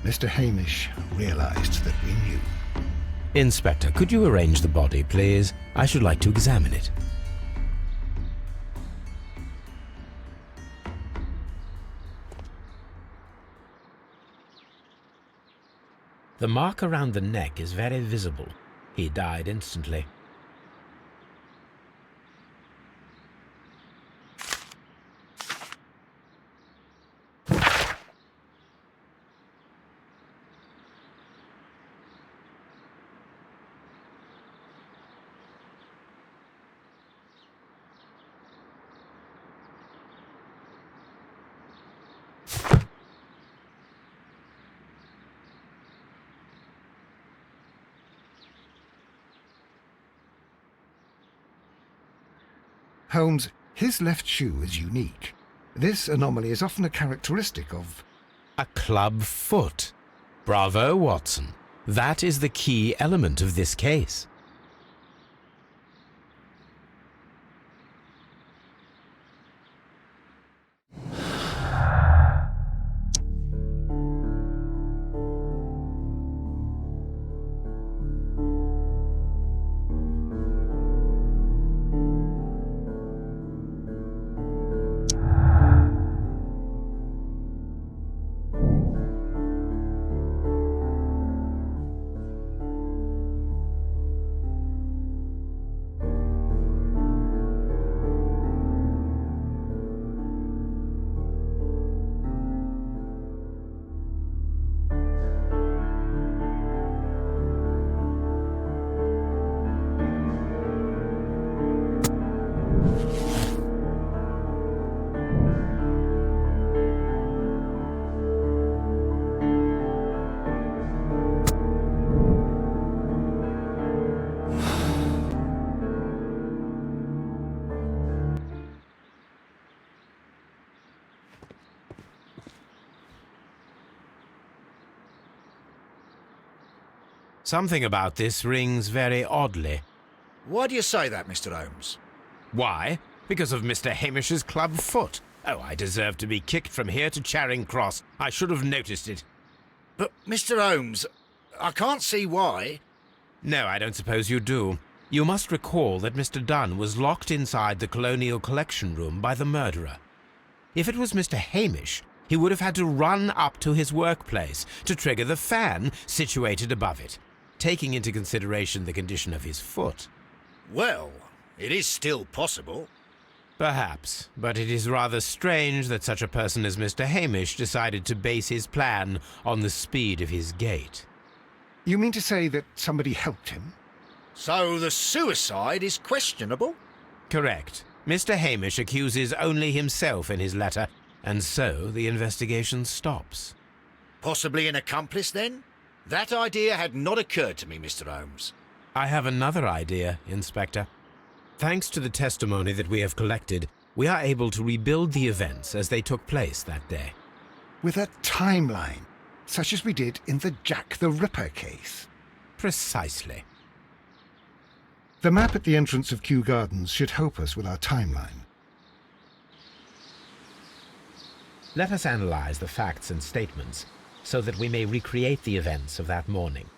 A: Mr. Hamish realized that we knew.
B: Inspector, could you arrange the body, please? I should like to examine it. The mark around the neck is very visible. He died instantly.
A: Holmes, his left shoe is unique. This anomaly is often a characteristic of...
B: A club foot. Bravo, Watson. That is the key element of this case. Something about this rings very oddly.
J: Why do you say that, Mr. Holmes?
B: Why? Because of Mr. Hamish's club foot. Oh, I deserve to be kicked from here to Charing Cross. I should have noticed it.
J: But, Mr. Holmes, I can't see why.
B: No, I don't suppose you do. You must recall that Mr. Dunn was locked inside the Colonial Collection Room by the murderer. If it was Mr. Hamish, he would have had to run up to his workplace to trigger the fan situated above it, taking into consideration the condition of his foot.
J: Well, it is still possible.
B: Perhaps, but it is rather strange that such a person as Mr. Hamish decided to base his plan on the speed of his gait.
A: You mean to say that somebody helped him?
J: So the suicide is questionable?
B: Correct. Mr. Hamish accuses only himself in his letter, And so the investigation stops.
J: Possibly an accomplice, then? That idea had not occurred to me, Mr. Holmes.
B: I have another idea, Inspector. Thanks to the testimony that we have collected, we are able to rebuild the events as they took place that day.
A: With a timeline, such as we did in the Jack the Ripper case.
B: Precisely.
A: The map at the entrance of Kew Gardens should help us with our timeline.
B: Let us analyze the facts and statements so that we may recreate the events of that morning.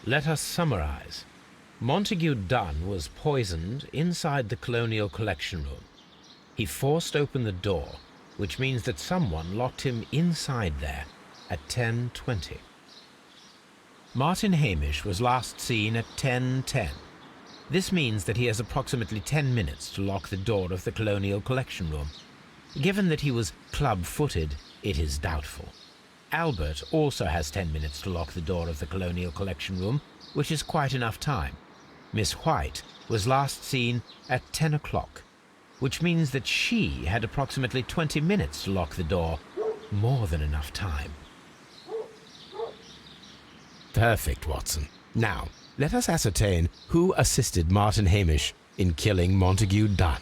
B: Let us summarize. Montague Dunn was poisoned inside the Colonial Collection Room. He forced open the door, which means that someone locked him inside there at 10:20. Martin Hamish was last seen at 10:10. This means that he has approximately 10 minutes to lock the door of the Colonial Collection Room. Given that he was club-footed, it is doubtful. Albert also has 10 minutes to lock the door of the Colonial Collection Room, which is quite enough time. Miss White was last seen at 10 o'clock, which means that she had approximately 20 minutes to lock the door. More than enough time. Perfect, Watson. Now, let us ascertain who assisted Martin Hamish in killing Montague Dunn.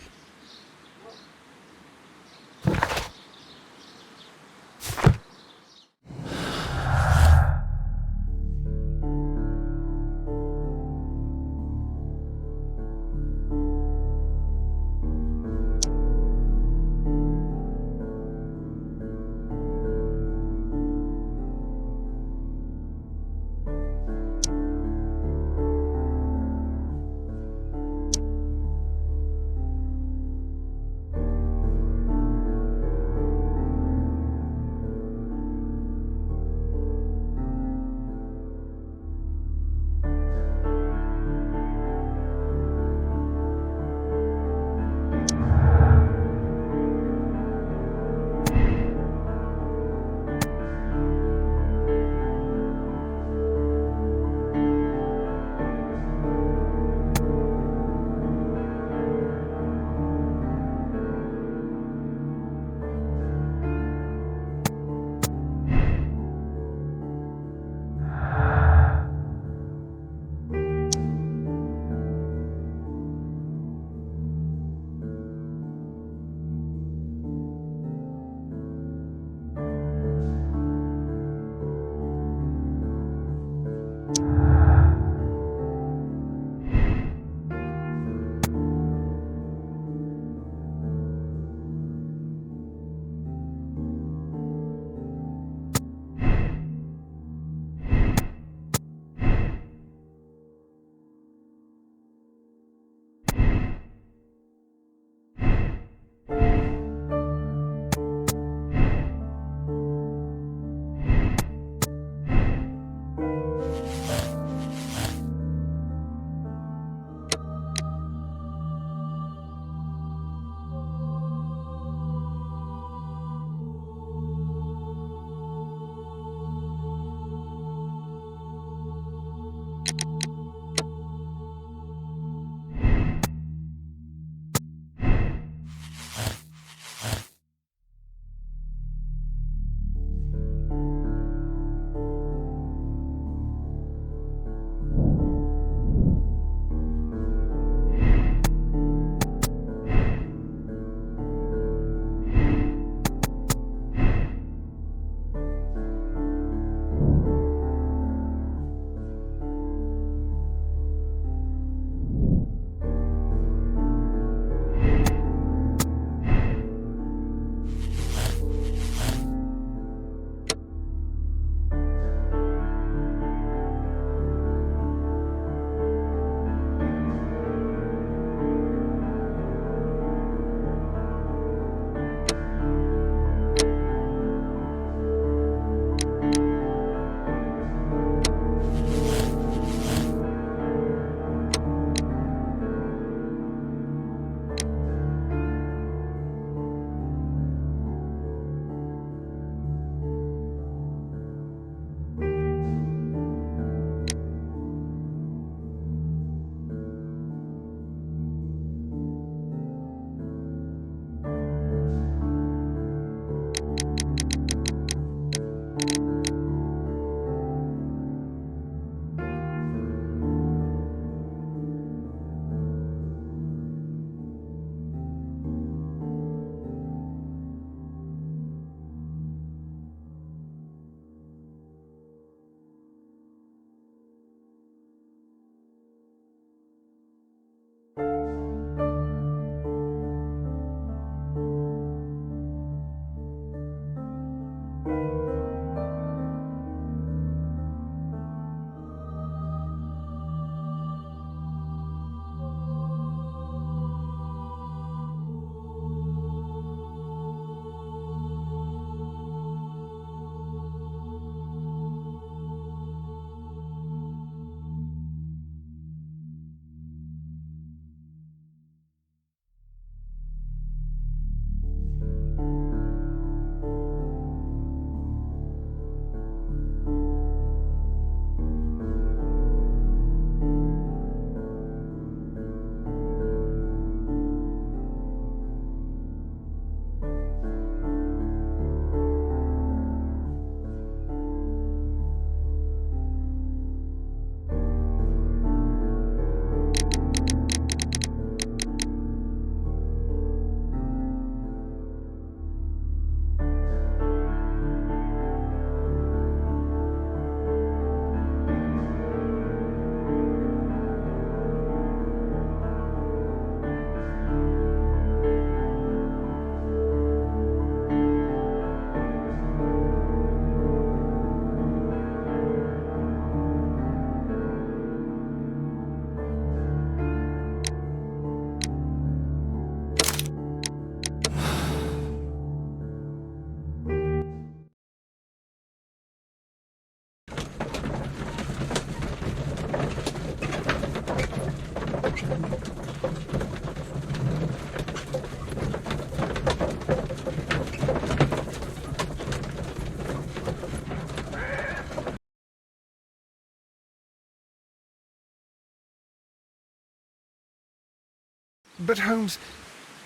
A: But Holmes,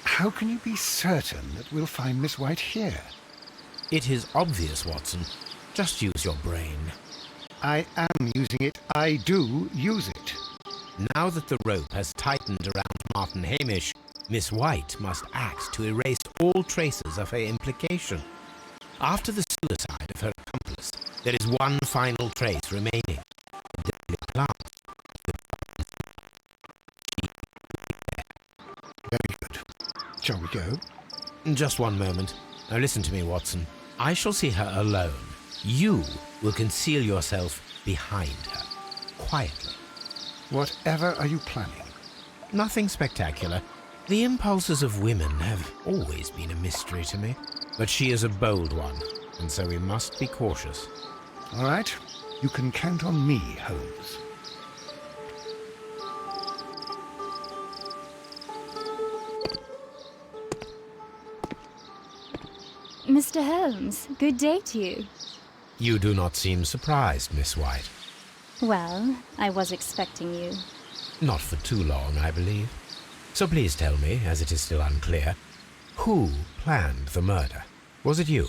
A: how can you be certain that we'll find Miss White here?
B: It is obvious, Watson. Just use your brain.
A: I am using it. I do use it.
B: Now that the rope has tightened around Martin Hamish, Miss White must act to erase all traces of her implication. After the suicide of her accomplice, there is one final trace remaining. The deadly plant.
A: Very good. Shall we go?
B: Just one moment. Now listen to me, Watson. I shall see her alone. You will conceal yourself behind her, quietly.
A: Whatever are you planning?
B: Nothing spectacular. The impulses of women have always been a mystery to me. But she is a bold one, and so we must be cautious.
A: All right. You can count on me, Holmes.
F: Mr. Holmes, good day to you.
B: You do not seem surprised, Miss White.
F: Well, I was expecting you.
B: Not for too long, I believe. So please tell me, as it is still unclear, who planned the murder? Was it you?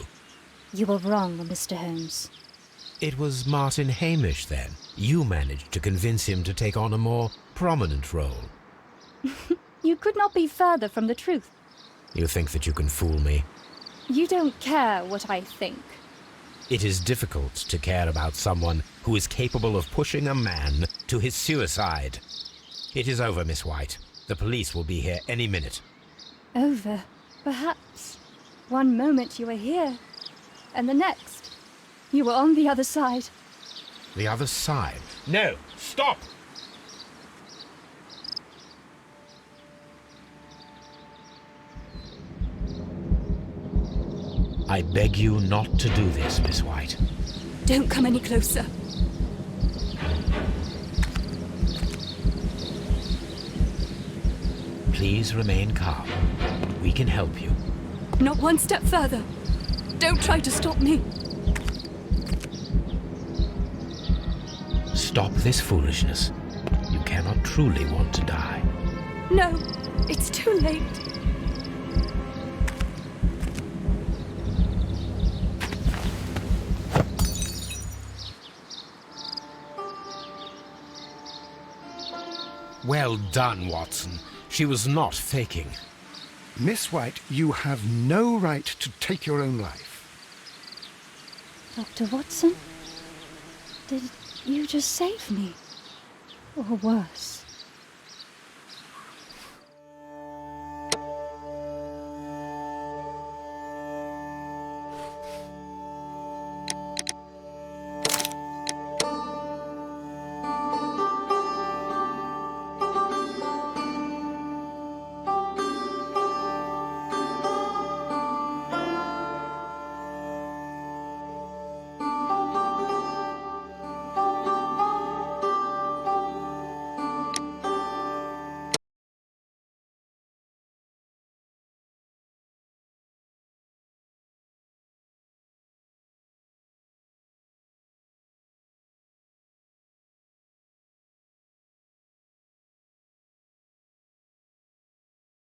F: You were wrong, Mr. Holmes.
B: It was Martin Hamish, then. You managed to convince him to take on a more prominent role.
F: You could not be further from the truth.
B: You think that you can fool me?
F: You don't care what I think.
B: It is difficult to care about someone who is capable of pushing a man to his suicide. It is over, Miss White. The police will be here any minute.
F: Over, perhaps. One moment you were here, and the next, you were on the other side.
B: The other side? No! Stop! I beg you not to do this, Miss White.
I: Don't come any closer.
B: Please remain calm. We can help you.
I: Not one step further. Don't try to stop me.
B: Stop this foolishness. You cannot truly want to die.
I: No, it's too late.
B: Well done, Watson. She was not faking.
A: Miss White, you have no right to take your own life.
F: Dr. Watson? Did you just save me? Or worse?